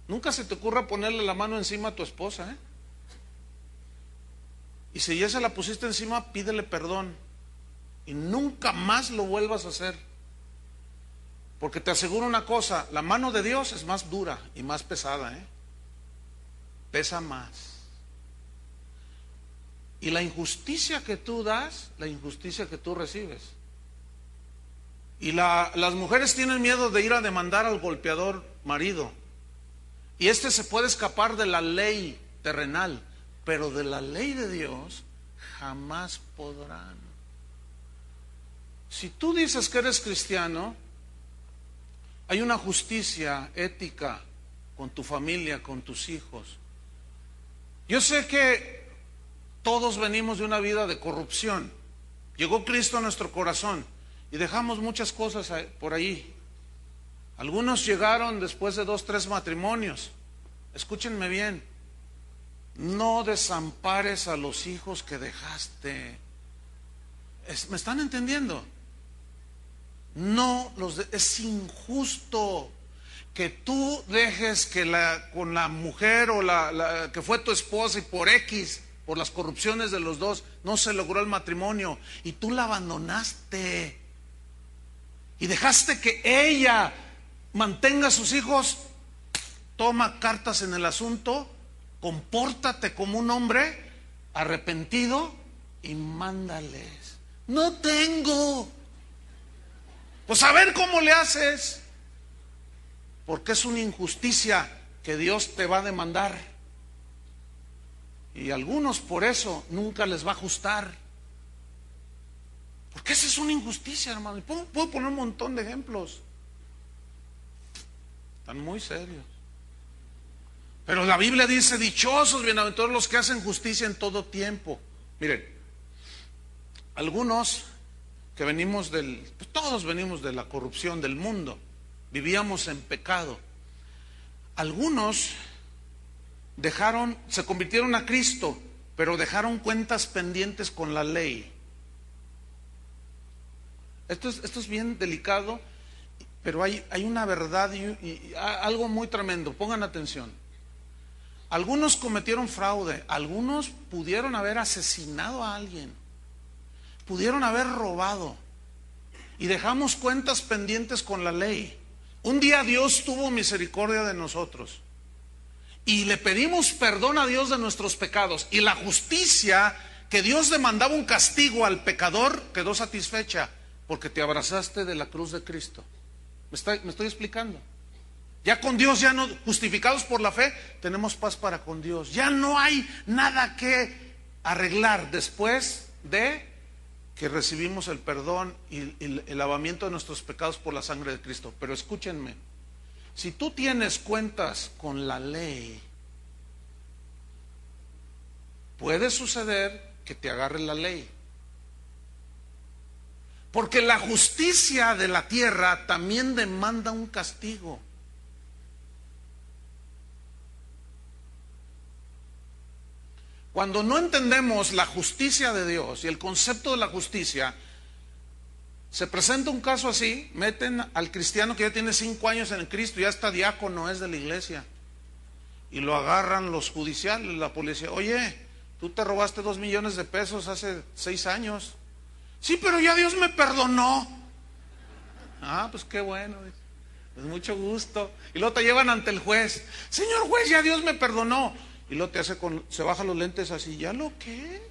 Nunca se te ocurra ponerle la mano encima a tu esposa, ¿eh? Y si ya se la pusiste encima, pídele perdón. Y nunca más lo vuelvas a hacer. Porque te aseguro una cosa, la mano de Dios es más dura y más pesada, ¿eh? Pesa más. Y la injusticia que tú das, la injusticia que tú recibes. Y las mujeres tienen miedo de ir a demandar al golpeador marido. Y se puede escapar de la ley terrenal, pero de la ley de Dios jamás podrán. Si tú dices que eres cristiano, hay una justicia ética con tu familia, con tus hijos. Yo sé que todos venimos de una vida de corrupción. Llegó Cristo a nuestro corazón y dejamos muchas cosas por ahí. Algunos llegaron después de 2, 3 matrimonios. Escúchenme bien. No desampares a los hijos que dejaste. ¿Me están entendiendo? Es injusto que tú dejes que con la mujer o que fue tu esposa y por las corrupciones de los dos, no se logró el matrimonio y tú la abandonaste y dejaste que ella mantenga a sus hijos. Toma cartas en el asunto, compórtate como un hombre arrepentido y mándales. No tengo. Pues a ver cómo le haces. Porque es una injusticia que Dios te va a demandar. Y algunos por eso nunca les va a ajustar. Porque esa es una injusticia, hermano. Puedo poner un montón de ejemplos. Están muy serios. Pero la Biblia dice: dichosos, bienaventurados los que hacen justicia en todo tiempo. Miren, algunos que venimos todos venimos de la corrupción del mundo, vivíamos en pecado. Algunos se convirtieron a Cristo, pero dejaron cuentas pendientes con la ley. Esto es bien delicado, pero hay una verdad y algo muy tremendo. Pongan atención. Algunos cometieron fraude, algunos pudieron haber asesinado a alguien, pudieron haber robado, y dejamos cuentas pendientes con la ley. Un día Dios tuvo misericordia de nosotros y le pedimos perdón a Dios de nuestros pecados, y la justicia que Dios demandaba un castigo al pecador quedó satisfecha porque te abrazaste de la cruz de Cristo. ¿Me estoy explicando? Ya con Dios, ya no, justificados por la fe, tenemos paz para con Dios. Ya no hay nada que arreglar después de que recibimos el perdón y el lavamiento de nuestros pecados por la sangre de Cristo. Pero escúchenme, si tú tienes cuentas con la ley, puede suceder que te agarre la ley. Porque la justicia de la tierra también demanda un castigo. Cuando no entendemos la justicia de Dios y el concepto de la justicia, se presenta un caso así, meten al cristiano que ya tiene 5 años en Cristo, ya está diácono, es de la iglesia, y lo agarran los judiciales, la policía. Oye, tú te robaste 2 millones de pesos hace 6 años. Sí, pero ya Dios me perdonó. Ah, pues qué bueno, pues mucho gusto. Y luego te llevan ante el juez. Señor juez, ya Dios me perdonó. Y luego se baja los lentes así. ¿Ya lo qué?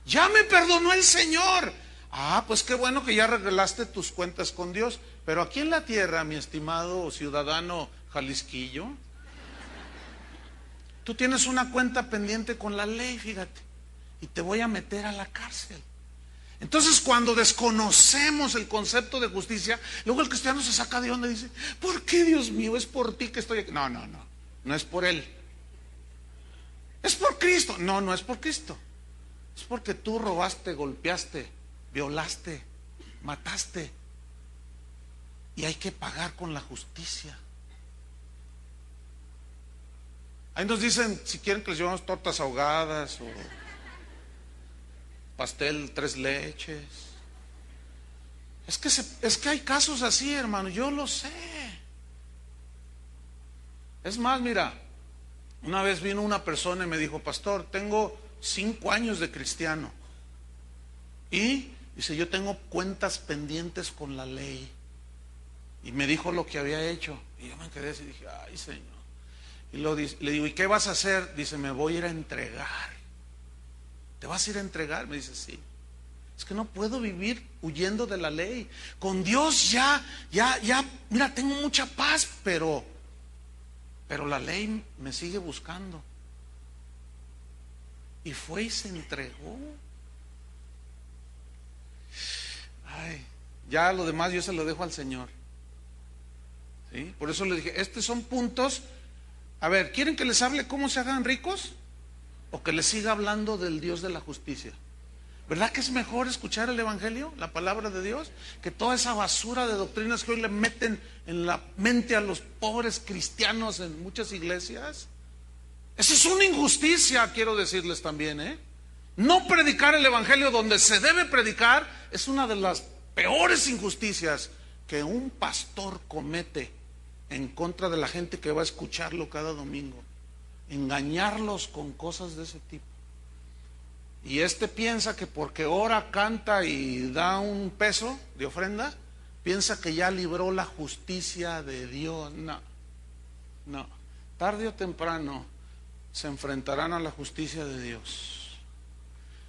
Ya me perdonó el Señor. Ah, pues qué bueno que ya arreglaste tus cuentas con Dios. Pero aquí en la tierra, mi estimado ciudadano jalisquillo, tú tienes una cuenta pendiente con la ley, fíjate, y te voy a meter a la cárcel. Entonces, cuando desconocemos el concepto de justicia, luego el cristiano se saca de onda y dice: ¿por qué, Dios mío? Es por ti que estoy aquí. No. No es por él. Es por Cristo. No, no es por Cristo. Es porque tú robaste, golpeaste, violaste, mataste. Y hay que pagar con la justicia. Ahí nos dicen si quieren que les llevamos tortas ahogadas o pastel 3 leches. Es que hay casos así, hermano, yo lo sé. Es más, mira, una vez vino una persona y me dijo: pastor, tengo 5 años de cristiano y dice, yo tengo cuentas pendientes con la ley. Y me dijo lo que había hecho y yo me quedé así y dije: ay, Señor. Y le digo: ¿y qué vas a hacer? Dice: me voy a ir a entregar. ¿Te vas a ir a entregar? Me dice: sí. Es que no puedo vivir huyendo de la ley. Con Dios ya, mira, tengo mucha paz, pero la ley me sigue buscando. Y fue y se entregó. Ay, ya lo demás yo se lo dejo al Señor. ¿Sí? Por eso le dije, estos son puntos. A ver, ¿quieren que les hable cómo se hagan ricos? ¿O que les siga hablando del Dios de la justicia? ¿Verdad que es mejor escuchar el Evangelio, la palabra de Dios, que toda esa basura de doctrinas que hoy le meten en la mente a los pobres cristianos en muchas iglesias? Esa es una injusticia, quiero decirles también, ¿eh? No predicar el Evangelio donde se debe predicar es una de las peores injusticias que un pastor comete en contra de la gente que va a escucharlo cada domingo. Engañarlos con cosas de ese tipo. Y piensa que porque ora, canta y da un peso de ofrenda, piensa que ya libró la justicia de Dios. No, no. Tarde o temprano se enfrentarán a la justicia de Dios.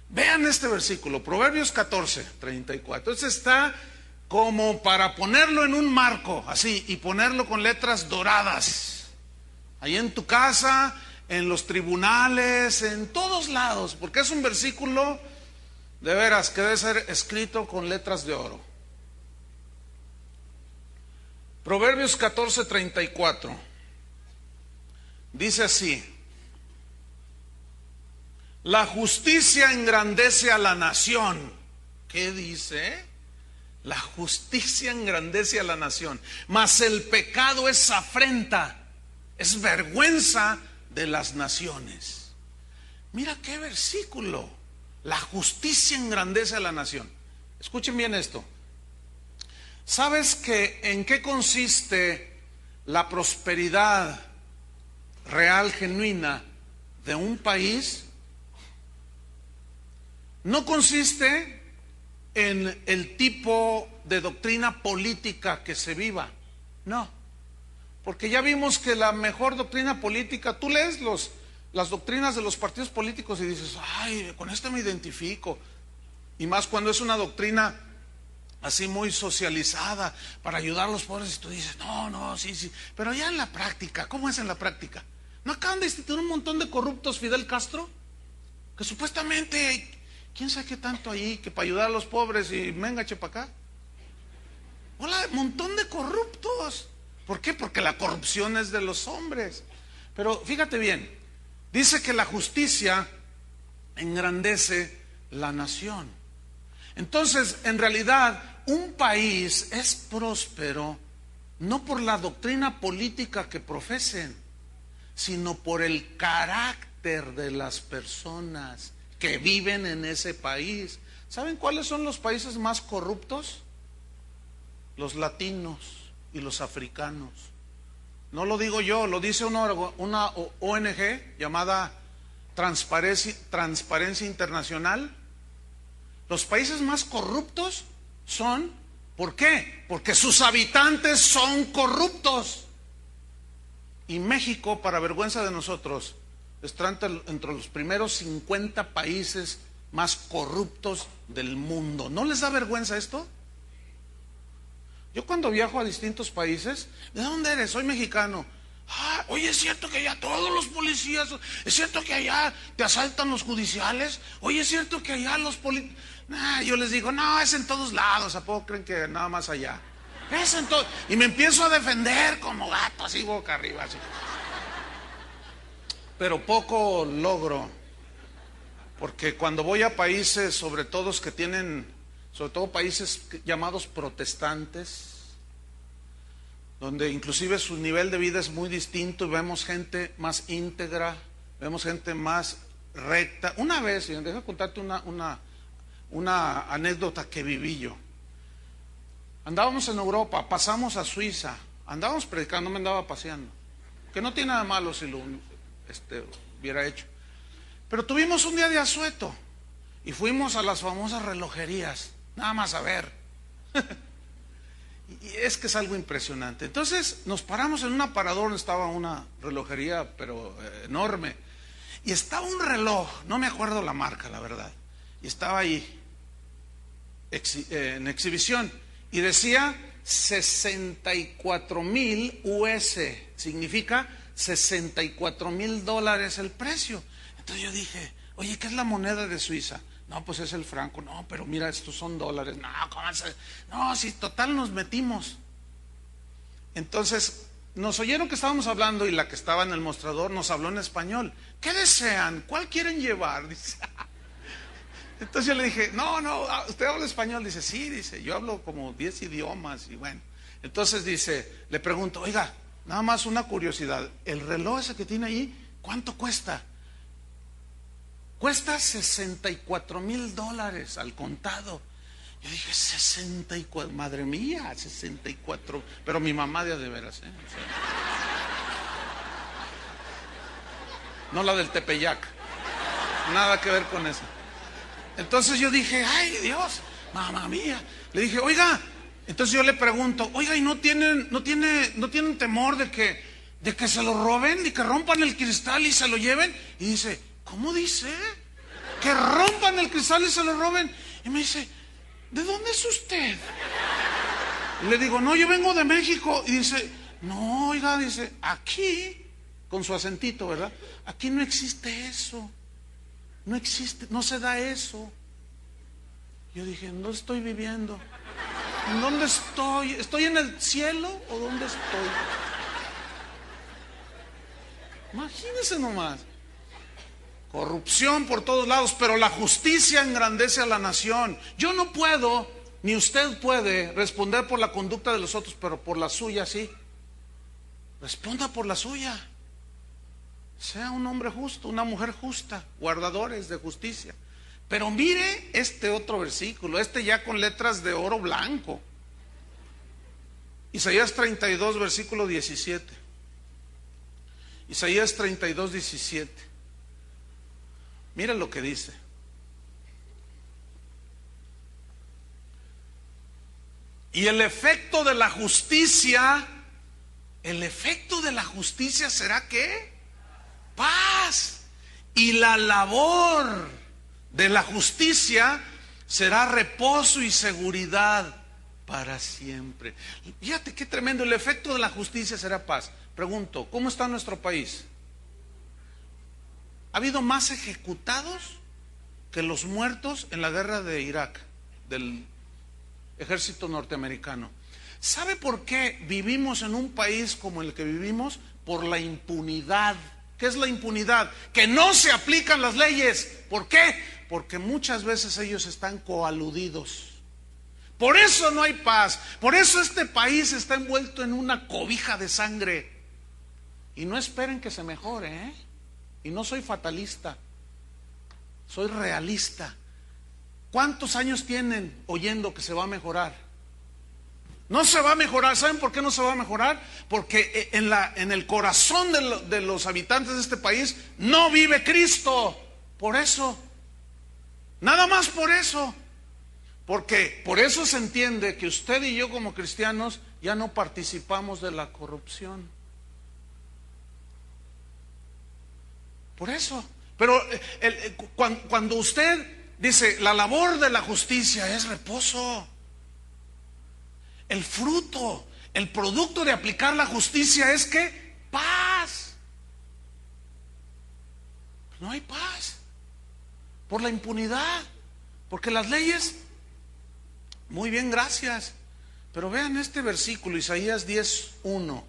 Vean este versículo, Proverbios 14, 34. Entonces está como para ponerlo en un marco, así, y ponerlo con letras doradas. Ahí en tu casa, en los tribunales, en todos lados, porque es un versículo de veras que debe ser escrito con letras de oro. Proverbios 14, 34. Dice así: la justicia engrandece a la nación. ¿Qué dice? La justicia engrandece a la nación, mas el pecado es afrenta, es vergüenza de las naciones. Mira qué versículo. La justicia engrandece a la nación. Escuchen bien esto. ¿Sabes en qué consiste la prosperidad real, genuina de un país? No consiste en el tipo de doctrina política que se viva. No. Porque ya vimos que la mejor doctrina política, tú lees las doctrinas de los partidos políticos y dices: ay, con esta me identifico. Y más cuando es una doctrina así muy socializada para ayudar a los pobres, y tú dices: no, sí. Pero ya en la práctica, ¿cómo es en la práctica? ¿No acaban de instituir un montón de corruptos Fidel Castro? Que supuestamente, quién sabe qué tanto ahí, que para ayudar a los pobres y venga, che para acá. Hola, un montón de corruptos. ¿Por qué? Porque la corrupción es de los hombres. Pero fíjate bien, dice que la justicia engrandece la nación. Entonces, en realidad, un país es próspero no por la doctrina política que profesen, sino por el carácter de las personas que viven en ese país. ¿Saben cuáles son los países más corruptos? Los latinos y los africanos. No lo digo yo, lo dice una ONG llamada Transparencia Internacional. Los países más corruptos son, ¿por qué? Porque sus habitantes son corruptos. Y México, para vergüenza de nosotros, está entre los primeros 50 países más corruptos del mundo. ¿No les da vergüenza esto? Yo cuando viajo a distintos países, ¿de dónde eres? Soy mexicano. Ah, oye, ¿es cierto que allá todos los policías, es cierto que allá te asaltan los judiciales? Oye, ¿es cierto que allá los policías? Yo les digo, no, es en todos lados. ¿A poco creen que nada más allá? Es en todo. Y me empiezo a defender como gato, así boca arriba, así. pero poco logro, porque cuando voy a países, sobre todo países llamados protestantes, donde inclusive su nivel de vida es muy distinto y vemos gente más íntegra, vemos gente más recta. Una vez, y déjame contarte una anécdota que viví yo. Andábamos en Europa, pasamos a Suiza, andábamos predicando, me andaba paseando, que no tiene nada malo si lo hubiera hecho. Pero tuvimos un día de asueto y fuimos a las famosas relojerías, nada más a ver. Y es que es algo impresionante. Entonces nos paramos en un aparador donde estaba una relojería, pero enorme. Y estaba un reloj, no me acuerdo la marca, la verdad. Y estaba ahí en exhibición. Y decía 64,000 US. Significa $64,000 el precio. Entonces yo dije, oye, ¿qué es la moneda de Suiza? No, pues es el franco. No, pero mira, estos son dólares. No, ¿cómo se? No, si total nos metimos. Entonces nos oyeron que estábamos hablando y la que estaba en el mostrador nos habló en español. ¿Qué desean? ¿Cuál quieren llevar? Dice. Entonces yo le dije, no, ¿usted habla español? Dice, sí, dice, yo hablo como 10 idiomas. Y bueno, entonces dice, le pregunto, oiga, nada más una curiosidad, el reloj ese que tiene ahí, ¿cuánto cuesta? Cuesta $64,000 al contado. Yo dije, 64, madre mía, 64, pero mi mamá de veras, ¿eh? O sea, no la del Tepeyac, nada que ver con eso. Entonces yo dije, ay Dios, mamá mía. Le dije, oiga, entonces yo le pregunto, oiga, ¿y no tienen temor de que se lo roben y que rompan el cristal y se lo lleven? Y dice, ¿cómo dice? Que rompan el cristal y se lo roben. Y me dice, ¿de dónde es usted? Y le digo, no, yo vengo de México. Y dice, no, oiga, dice, aquí, con su acentito, ¿verdad? Aquí no existe eso. No existe, no se da eso. Yo dije, ¿en dónde estoy viviendo? ¿En dónde estoy? ¿Estoy en el cielo o dónde estoy? Imagínense nomás. Corrupción por todos lados, pero la justicia engrandece a la nación. Yo no puedo, ni usted puede responder por la conducta de los otros, pero por la suya sí. Responda por la suya. Sea un hombre justo, una mujer justa, guardadores de justicia. Pero mire este otro versículo, ya con letras de oro blanco. Isaías 32, versículo 17. Isaías 32, 17. Mire lo que dice. Y el efecto de la justicia será ¿qué? Paz. Y la labor de la justicia será reposo y seguridad para siempre. Fíjate qué tremendo, el efecto de la justicia será paz. Pregunto, ¿cómo está nuestro país? ¿Ha habido más ejecutados que los muertos en la guerra de Irak, del ejército norteamericano? ¿Sabe por qué vivimos en un país como el que vivimos? Por la impunidad. ¿Qué es la impunidad? Que no se aplican las leyes. ¿Por qué? Porque muchas veces ellos están coaludidos. Por eso no hay paz. Por eso este país está envuelto en una cobija de sangre. Y no esperen que se mejore, ¿eh? Y no soy fatalista, soy realista. ¿Cuántos años tienen oyendo que se va a mejorar? No se va a mejorar. ¿Saben por qué no se va a mejorar? Porque en el corazón de los habitantes de este país no vive Cristo. Por eso, nada más por eso. Porque por eso se entiende que usted y yo como cristianos ya no participamos de la corrupción. Por eso. Pero cuando usted dice, la labor de la justicia es reposo. El fruto, el producto de aplicar la justicia es ¿qué? Paz. No hay paz. Por la impunidad. Porque las leyes, muy bien, gracias. Pero vean este versículo, Isaías 10:1.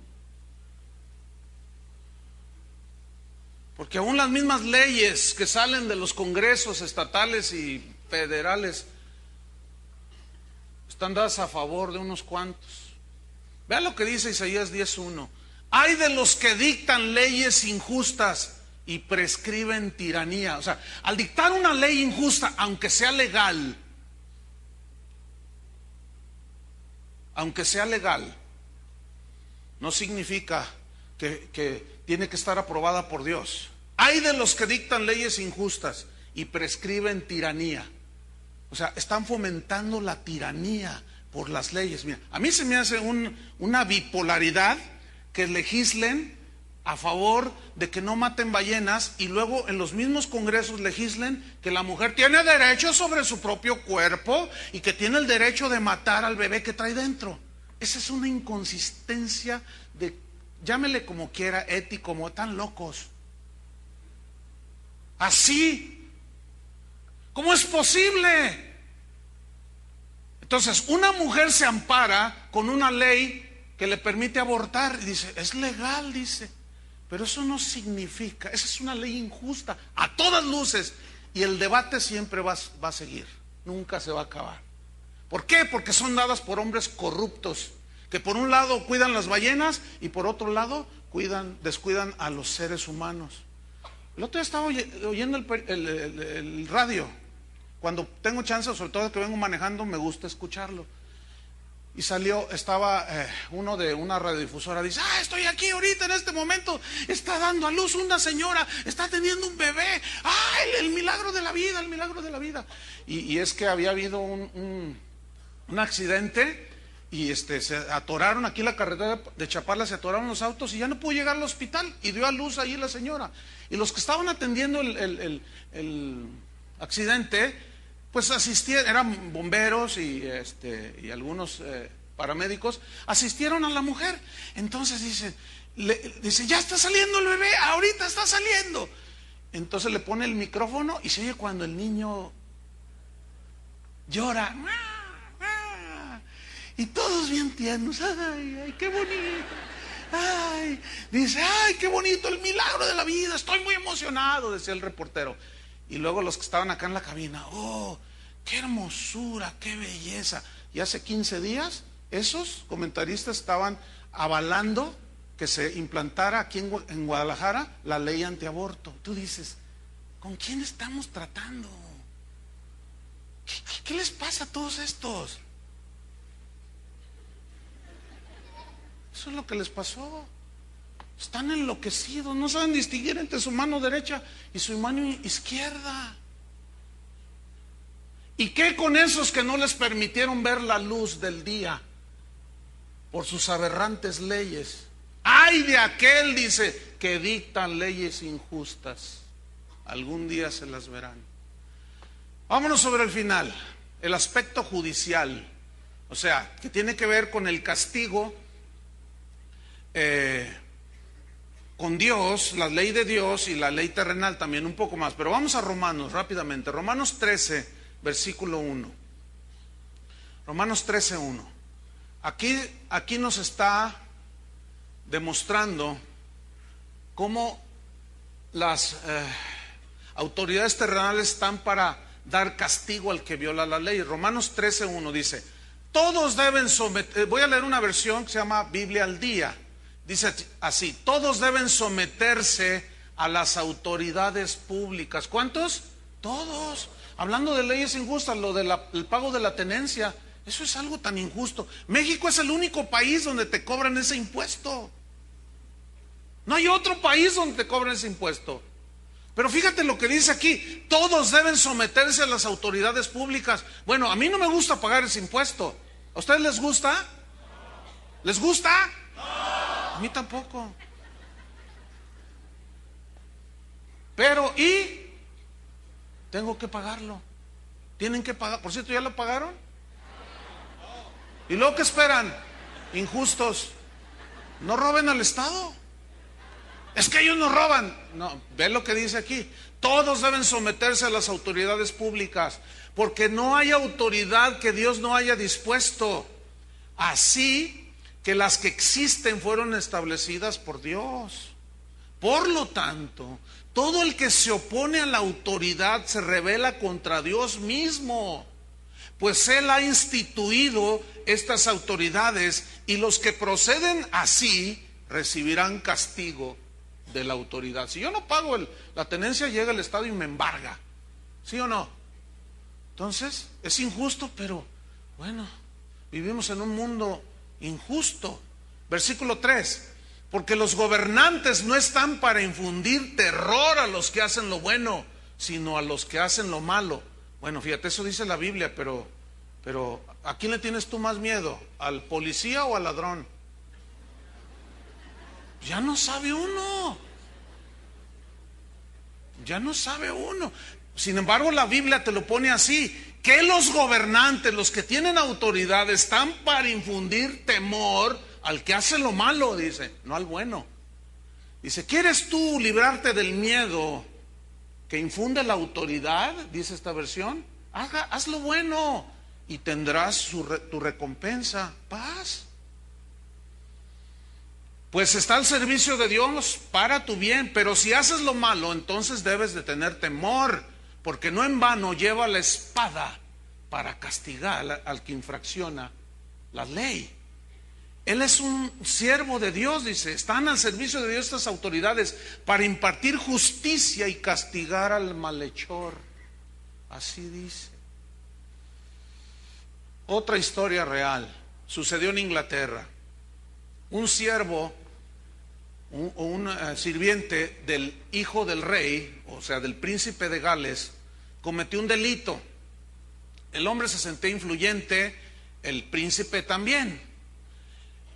Porque aún las mismas leyes que salen de los congresos estatales y federales están dadas a favor de unos cuantos. Vean lo que dice Isaías 10:1. Hay de los que dictan leyes injustas y prescriben tiranía. O sea, al dictar una ley injusta, aunque sea legal, no significa que tiene que estar aprobada por Dios. Hay de los que dictan leyes injustas y prescriben tiranía. O sea, están fomentando la tiranía por las leyes. Mira, a mí se me hace una bipolaridad que legislen a favor de que no maten ballenas y luego en los mismos congresos legislen que la mujer tiene derecho sobre su propio cuerpo y que tiene el derecho de matar al bebé que trae dentro. Esa es una inconsistencia de, llámele como quiera, ético, como tan locos. Así, ¿cómo es posible? Entonces, una mujer se ampara con una ley que le permite abortar y dice, es legal, dice, pero eso no significa, esa es una ley injusta a todas luces y el debate siempre va a seguir, nunca se va a acabar. ¿Por qué? Porque son dadas por hombres corruptos que por un lado cuidan las ballenas y por otro lado descuidan a los seres humanos. El otro día estaba oyendo el radio. Cuando tengo chance, sobre todo que vengo manejando, me gusta escucharlo. Y estaba uno de una radiodifusora, dice, estoy aquí ahorita en este momento, está dando a luz una señora, está teniendo un bebé, el milagro de la vida, el milagro de la vida. Y es que había habido un accidente y se atoraron aquí la carretera de Chapala, se atoraron los autos y ya no pudo llegar al hospital y dio a luz ahí la señora. Y los que estaban atendiendo el accidente, pues asistieron, eran bomberos y algunos paramédicos, asistieron a la mujer. Entonces dice, ya está saliendo el bebé, ahorita está saliendo. Entonces le pone el micrófono y se oye cuando el niño llora. Y todos bien tiernos, ay, qué bonito. Dice, qué bonito, el milagro de la vida, estoy muy emocionado, decía el reportero. Y luego los que estaban acá en la cabina, qué hermosura, qué belleza. Y hace 15 días, esos comentaristas estaban avalando que se implantara aquí en Guadalajara la ley antiaborto. Tú dices, ¿con quién estamos tratando? ¿Qué les pasa a todos estos? Eso es lo que les pasó. Están enloquecidos, no saben distinguir entre su mano derecha y su mano izquierda. ¿Y qué con esos que no les permitieron ver la luz del día por sus aberrantes leyes? ¡Ay de aquel, dice, que dictan leyes injustas! Algún día se las verán. Vámonos sobre el final, el aspecto judicial, o sea, que tiene que ver con el castigo con Dios, la ley de Dios y la ley terrenal también un poco más. Pero vamos a Romanos rápidamente. Romanos 13, versículo 1. Romanos 13, 1. Aquí nos está demostrando cómo las autoridades terrenales están para dar castigo al que viola la ley. Romanos 13, 1 dice, todos deben someter, voy a leer una versión que se llama Biblia al día. Dice así, todos deben someterse a las autoridades públicas. ¿Cuántos? Todos. Hablando de leyes injustas, lo del pago de la tenencia, eso es algo tan injusto. México es el único país donde te cobran ese impuesto. No hay otro país donde te cobran ese impuesto. Pero fíjate lo que dice aquí, todos deben someterse a las autoridades públicas. Bueno, a mí no me gusta pagar ese impuesto. ¿A ustedes les gusta? ¿Les gusta? A mí tampoco. Pero tengo que pagarlo. Tienen que pagar. Por cierto, ¿ya lo pagaron? ¿Y luego qué esperan? Injustos. No roben al Estado. Es que ellos no roban. No, ve lo que dice aquí. Todos deben someterse a las autoridades públicas, porque no hay autoridad que Dios no haya dispuesto. Así que las que existen fueron establecidas por Dios. Por lo tanto, Todo el que se opone a la autoridad se rebela contra Dios mismo, pues Él ha instituido estas autoridades y los que proceden así recibirán castigo de la autoridad. Si yo no pago la tenencia, llega el Estado y me embarga, ¿sí o no? Entonces, es injusto, pero bueno, vivimos en un mundo injusto. Versículo 3. Porque los gobernantes no están para infundir terror a los que hacen lo bueno, sino a los que hacen lo malo. Bueno, fíjate, eso dice la Biblia, pero ¿a quién le tienes tú más miedo? ¿Al policía o al ladrón? Ya no sabe uno. Ya no sabe uno. Sin embargo, la Biblia te lo pone así, que los gobernantes, los que tienen autoridad, están para infundir temor al que hace lo malo, dice, no al bueno. Dice, ¿quieres tú librarte del miedo que infunde la autoridad? Dice esta versión. Haz lo bueno y tendrás tu recompensa, paz. Pues está al servicio de Dios para tu bien, pero si haces lo malo, entonces debes de tener temor, porque no en vano lleva la espada para castigar al que infracciona la ley. Él es un siervo de Dios, dice, están al servicio de Dios estas autoridades para impartir justicia y castigar al malhechor. Así dice. Otra historia real, sucedió en Inglaterra. Un siervo, un sirviente del hijo del rey, o sea, del príncipe de Gales, cometió un delito. El hombre se sentía influyente, el príncipe también.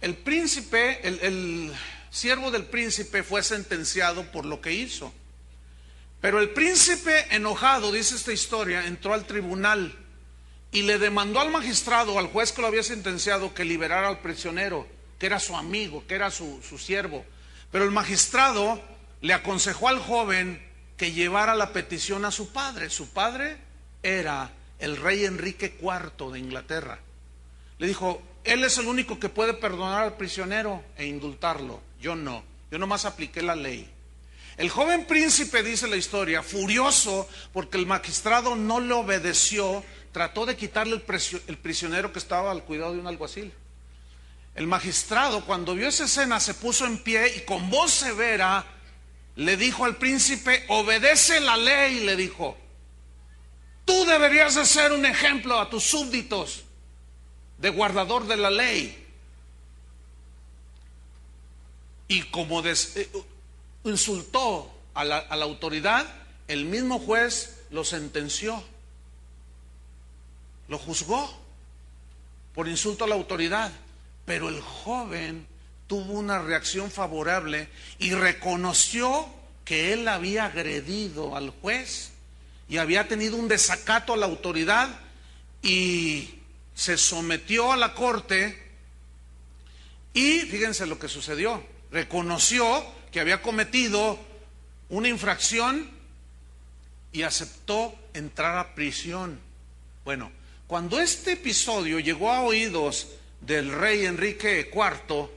El príncipe, el siervo del príncipe fue sentenciado por lo que hizo. Pero el príncipe, enojado, dice esta historia, entró al tribunal y le demandó al magistrado, al juez que lo había sentenciado, que liberara al prisionero, que era su amigo, que era su siervo. Pero el magistrado le aconsejó al joven que llevara la petición a su padre. Su padre era el rey Enrique IV de Inglaterra. Le dijo, él es el único que puede perdonar al prisionero e indultarlo. Yo no, yo nomás apliqué la ley. El joven príncipe, dice la historia, furioso porque el magistrado no le obedeció, trató de quitarle el prisionero que estaba al cuidado de un alguacil. El magistrado, cuando vio esa escena, se puso en pie y con voz severa le dijo al príncipe, obedece la ley, le dijo. Tú deberías de ser un ejemplo a tus súbditos de guardador de la ley. Y como insultó a la autoridad, el mismo juez lo sentenció, lo juzgó por insulto a la autoridad. Pero el joven tuvo una reacción favorable y reconoció que él había agredido al juez y había tenido un desacato a la autoridad y se sometió a la corte. Y fíjense lo que sucedió, reconoció que había cometido una infracción y aceptó entrar a prisión. Bueno, cuando este episodio llegó a oídos del rey Enrique IV,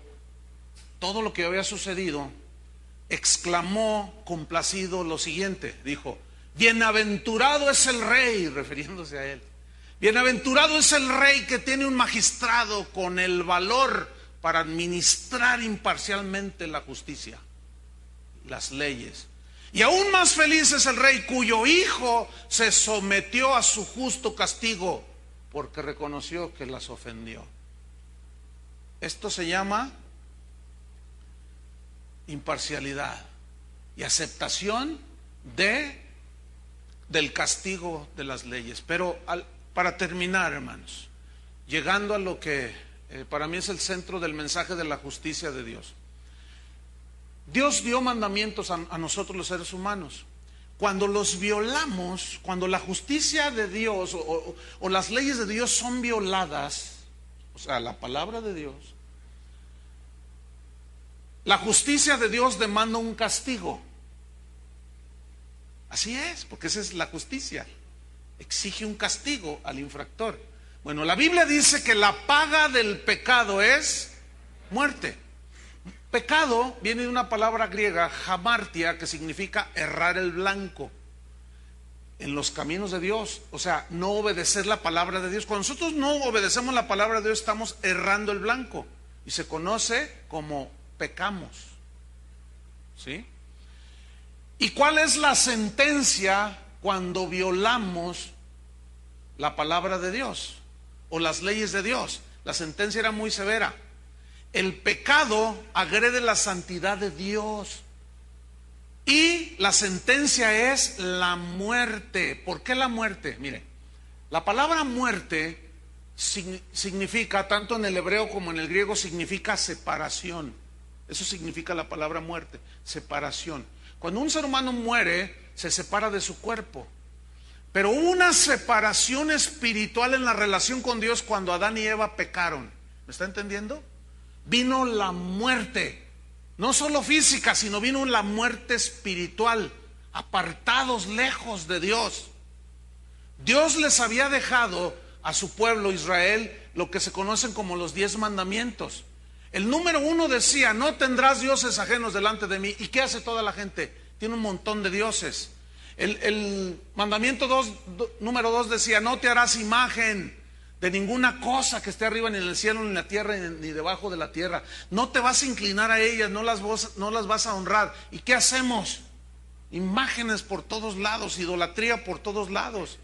todo lo que había sucedido, exclamó complacido lo siguiente, dijo, bienaventurado es el rey, refiriéndose a él. Bienaventurado es el rey que tiene un magistrado con el valor para administrar imparcialmente la justicia, las leyes. Y aún más feliz es el rey cuyo hijo se sometió a su justo castigo porque reconoció que las ofendió. Esto se llama imparcialidad y aceptación del castigo de las leyes. Pero para terminar, hermanos, llegando a lo que para mí es el centro del mensaje de la justicia de Dios. Dios dio mandamientos a nosotros los seres humanos. Cuando los violamos, cuando la justicia de Dios o las leyes de Dios son violadas, o sea, la palabra de Dios, la justicia de Dios demanda un castigo. Así es, porque esa es la justicia. Exige un castigo al infractor. Bueno, la Biblia dice que la paga del pecado es muerte. Pecado viene de una palabra griega, hamartia, que significa errar el blanco en los caminos de Dios, o sea, no obedecer la palabra de Dios. Cuando nosotros no obedecemos la palabra de Dios, estamos errando el blanco y se conoce como pecamos, ¿sí? ¿Y cuál es la sentencia cuando violamos la palabra de Dios o las leyes de Dios? La sentencia era muy severa. El pecado agrede la santidad de Dios y la sentencia es la muerte. ¿Por qué la muerte? Mire, la palabra muerte significa, tanto en el hebreo como en el griego, significa separación. Eso significa la palabra muerte, separación. Cuando un ser humano muere, se separa de su cuerpo. Pero hubo una separación espiritual en la relación con Dios cuando Adán y Eva pecaron. ¿Me está entendiendo? Vino la muerte, no solo física, sino vino la muerte espiritual, apartados lejos de Dios. Dios les había dejado a su pueblo Israel lo que se conocen como los 10 mandamientos. El número 1 decía: no tendrás dioses ajenos delante de mí. ¿Y qué hace toda la gente? Tiene un montón de dioses. El mandamiento número 2 decía: no te harás imagen de ninguna cosa que esté arriba, ni en el cielo, ni en la tierra, ni debajo de la tierra. No te vas a inclinar a ellas, no las vas a honrar. ¿Y qué hacemos? Imágenes por todos lados, idolatría por todos lados.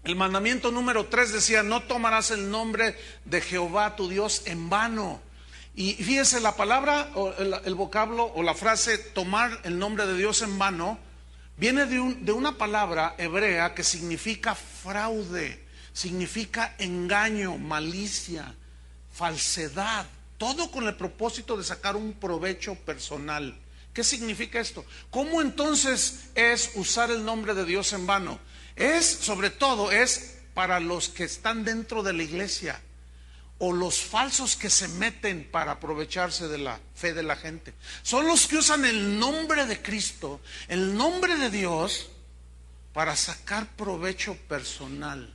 El mandamiento número 3 decía: no tomarás el nombre de Jehová tu Dios en vano. Y fíjese, la palabra, o el vocablo o la frase tomar el nombre de Dios en vano viene de una palabra hebrea que significa fraude, significa engaño, malicia, falsedad, todo con el propósito de sacar un provecho personal. ¿Qué significa esto? ¿Cómo entonces es usar el nombre de Dios en vano? Sobre todo es para los que están dentro de la iglesia o los falsos que se meten para aprovecharse de la fe de la gente. Son los que usan el nombre de Cristo, el nombre de Dios, para sacar provecho personal.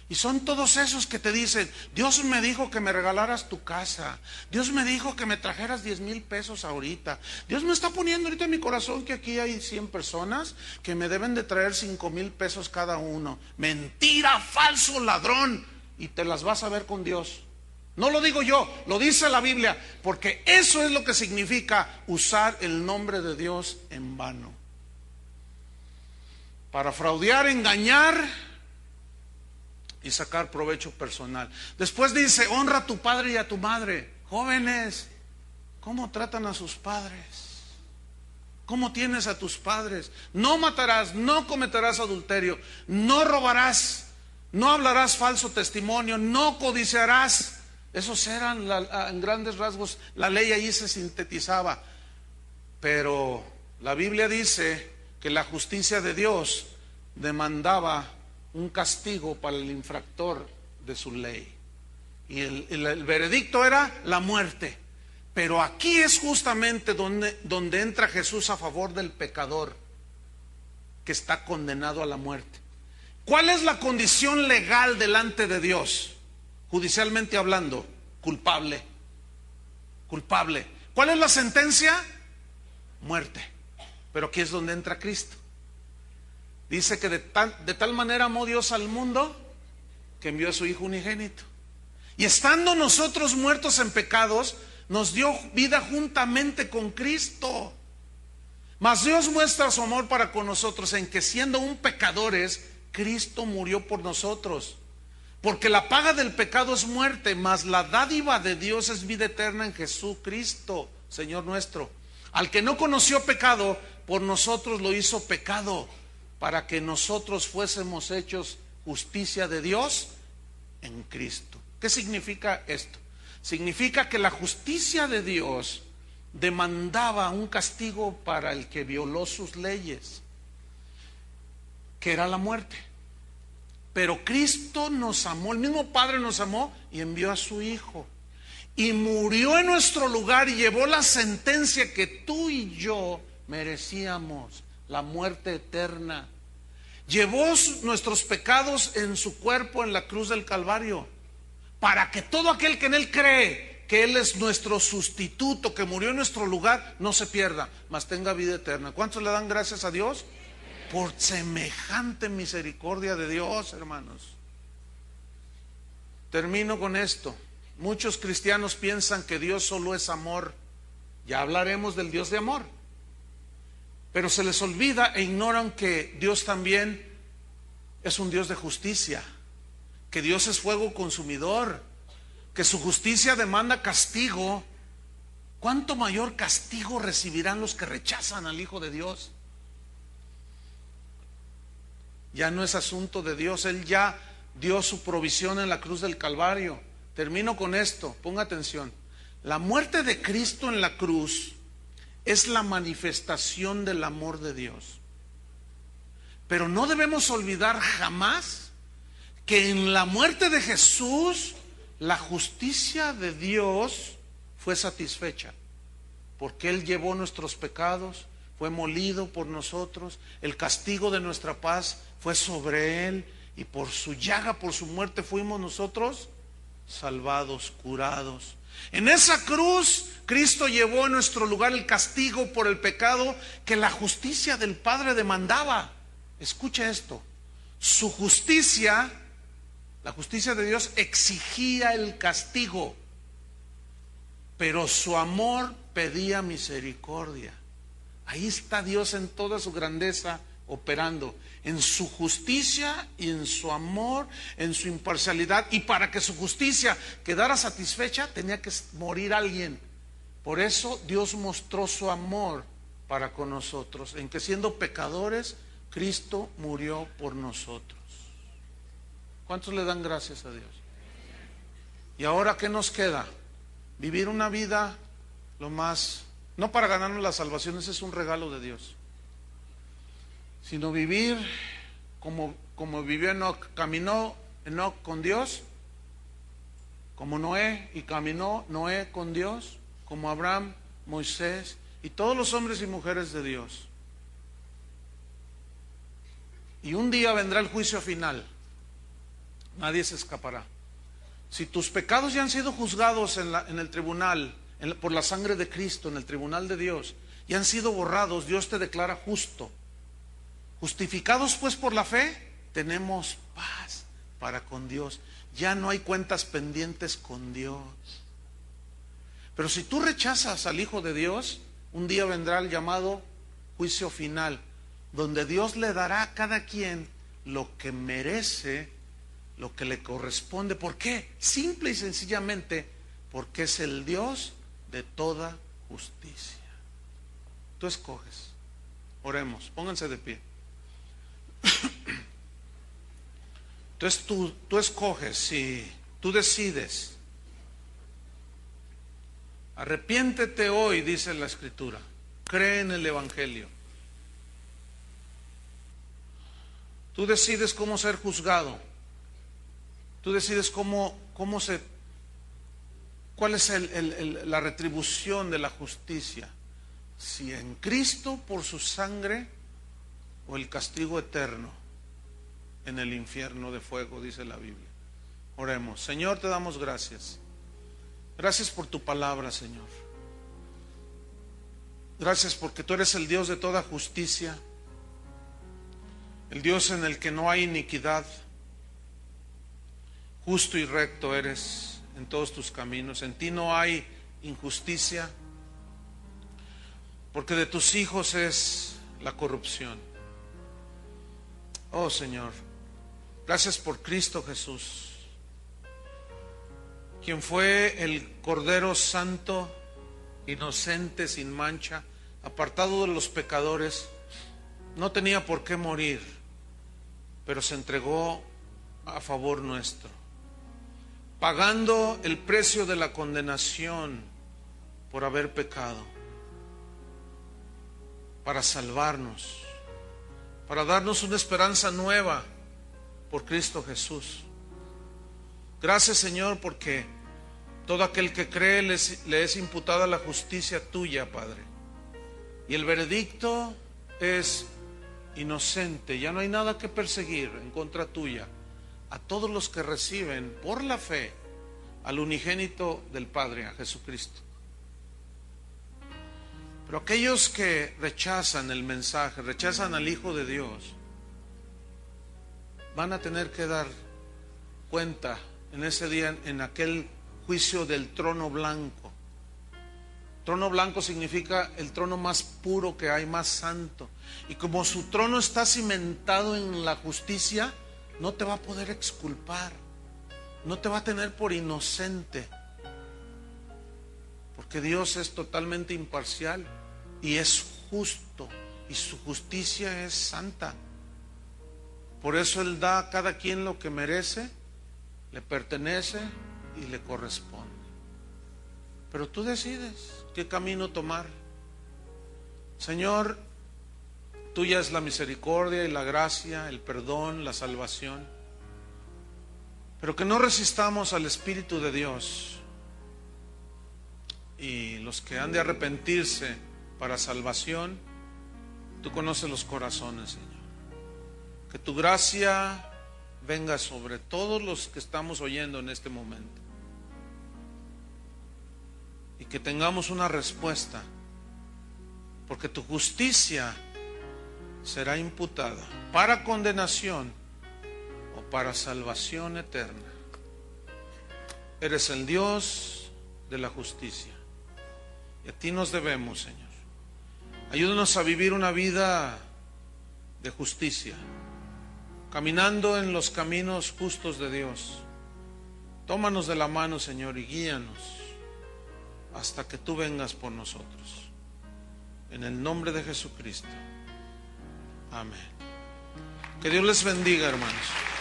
Y son todos esos que te dicen: Dios me dijo que me regalaras tu casa, Dios me dijo que me trajeras 10,000 pesos ahorita, Dios me está poniendo ahorita en mi corazón que aquí hay 100 personas que me deben de traer 5,000 pesos cada uno. Mentira, falso, ladrón. Y te las vas a ver con Dios. No lo digo yo, lo dice la Biblia, porque eso es lo que significa usar el nombre de Dios en vano. Para fraudear, engañar y sacar provecho personal. Después dice: honra a tu padre y a tu madre. Jóvenes, ¿cómo tratan a sus padres? ¿Cómo tienes a tus padres? No matarás, no cometerás adulterio, no robarás, no hablarás falso testimonio, no codiciarás. Esos eran en grandes rasgos, la ley allí se sintetizaba. Pero la Biblia dice que la justicia de Dios demandaba un castigo para el infractor de su ley. Y el veredicto era la muerte. Pero aquí es justamente donde entra Jesús a favor del pecador que está condenado a la muerte. ¿Cuál es la condición legal delante de Dios? Judicialmente hablando, culpable. Culpable. ¿Cuál es la sentencia? Muerte. Pero aquí es donde entra Cristo. Dice que de tal manera amó Dios al mundo que envió a su Hijo unigénito. Y estando nosotros muertos en pecados, nos dio vida juntamente con Cristo. Mas Dios muestra su amor para con nosotros en que, siendo aún pecadores, Cristo murió por nosotros. Porque la paga del pecado es muerte, mas la dádiva de Dios es vida eterna en Jesucristo, Señor nuestro. Al que no conoció pecado, por nosotros lo hizo pecado, para que nosotros fuésemos hechos justicia de Dios en Cristo. ¿Qué significa esto? Significa que la justicia de Dios demandaba un castigo para el que violó sus leyes, que era la muerte. Pero Cristo nos amó, el mismo Padre nos amó y envió a su Hijo. Y murió en nuestro lugar y llevó la sentencia que tú y yo merecíamos, la muerte eterna. Llevó nuestros pecados en su cuerpo en la cruz del Calvario, para que todo aquel que en él cree que Él es nuestro sustituto, que murió en nuestro lugar, no se pierda, mas tenga vida eterna. ¿Cuántos le dan gracias a Dios por semejante misericordia de Dios, hermanos? Termino con esto. Muchos cristianos piensan que Dios solo es amor. Ya hablaremos del Dios de amor. Pero se les olvida e ignoran que Dios también es un Dios de justicia, que Dios es fuego consumidor, que su justicia demanda castigo. ¿Cuánto mayor castigo recibirán los que rechazan al Hijo de Dios? Ya no es asunto de Dios, Él ya dio su provisión en la cruz del Calvario. Termino con esto, ponga atención. La muerte de Cristo en la cruz es la manifestación del amor de Dios. Pero no debemos olvidar jamás que en la muerte de Jesús la justicia de Dios fue satisfecha, porque Él llevó nuestros pecados, fue molido por nosotros, el castigo de nuestra paz fue sobre Él, y por su llaga, por su muerte fuimos nosotros salvados, curados. En esa cruz Cristo llevó en nuestro lugar el castigo por el pecado que la justicia del Padre demandaba. Escucha esto, su justicia, la justicia de Dios exigía el castigo, pero su amor pedía misericordia. Ahí está Dios en toda su grandeza operando, en su justicia y en su amor, en su imparcialidad. Y para que su justicia quedara satisfecha tenía que morir alguien. Por eso Dios mostró su amor para con nosotros, en que siendo pecadores Cristo murió por nosotros. ¿Cuántos le dan gracias a Dios? ¿Y ahora qué nos queda? Vivir una vida lo más, no para ganarnos la salvación, ese es un regalo de Dios, sino vivir como vivió Enoc. Caminó Enoc con Dios, como Noé, y caminó Noé con Dios, como Abraham, Moisés y todos los hombres y mujeres de Dios. Y un día vendrá el juicio final. Nadie se escapará. Si tus pecados ya han sido juzgados en el tribunal, por la sangre de Cristo, en el tribunal de Dios, y han sido borrados, Dios te declara justo. Justificados pues por la fe, tenemos paz para con Dios. Ya no hay cuentas pendientes con Dios. Pero si tú rechazas al Hijo de Dios, un día vendrá el llamado juicio final, donde Dios le dará a cada quien lo que merece, lo que le corresponde. ¿Por qué? Simple y sencillamente porque es el Dios de toda justicia. Tú escoges. Oremos, pónganse de pie. Entonces tú escoges, si tú decides. Arrepiéntete hoy, dice la Escritura. Cree en el Evangelio. Tú decides cómo ser juzgado. Tú decides cuál es la retribución de la justicia. Si en Cristo por su sangre o el castigo eterno en el infierno de fuego, dice la Biblia. Oremos. Señor, te damos gracias. Gracias por tu palabra, Señor. Gracias porque tú eres el Dios de toda justicia, el Dios en el que no hay iniquidad. Justo y recto eres en todos tus caminos. En ti no hay injusticia, porque de tus hijos es la corrupción. Oh Señor, gracias por Cristo Jesús, quien fue el Cordero Santo, inocente, sin mancha, apartado de los pecadores. No tenía por qué morir, pero se entregó a favor nuestro, pagando el precio de la condenación por haber pecado, para salvarnos, para darnos una esperanza nueva por Cristo Jesús. Gracias, Señor, porque todo aquel que cree le es imputada la justicia tuya, Padre. Y el veredicto es inocente. Ya no hay nada que perseguir en contra tuya a todos los que reciben por la fe al unigénito del Padre, a Jesucristo. Pero aquellos que rechazan el mensaje, rechazan al Hijo de Dios, van a tener que dar cuenta en ese día, en aquel juicio del trono blanco. Trono blanco significa el trono más puro que hay, más santo. Y como su trono está cimentado en la justicia, no te va a poder exculpar, no te va a tener por inocente, porque Dios es totalmente imparcial y es justo, y su justicia es santa. Por eso Él da a cada quien lo que merece, le pertenece y le corresponde. Pero tú decides qué camino tomar. Señor, tuya es la misericordia y la gracia, el perdón, la salvación. Pero que no resistamos al Espíritu de Dios. Y los que han de arrepentirse para salvación, tú conoces los corazones, Señor. Que tu gracia venga sobre todos los que estamos oyendo en este momento. Y que tengamos una respuesta, porque tu justicia será imputada para condenación o para salvación eterna. Eres el Dios de la justicia y a ti nos debemos, Señor. Ayúdanos a vivir una vida de justicia, caminando en los caminos justos de Dios. Tómanos de la mano, Señor, y guíanos hasta que tú vengas por nosotros. En el nombre de Jesucristo. Amén. Que Dios les bendiga, hermanos.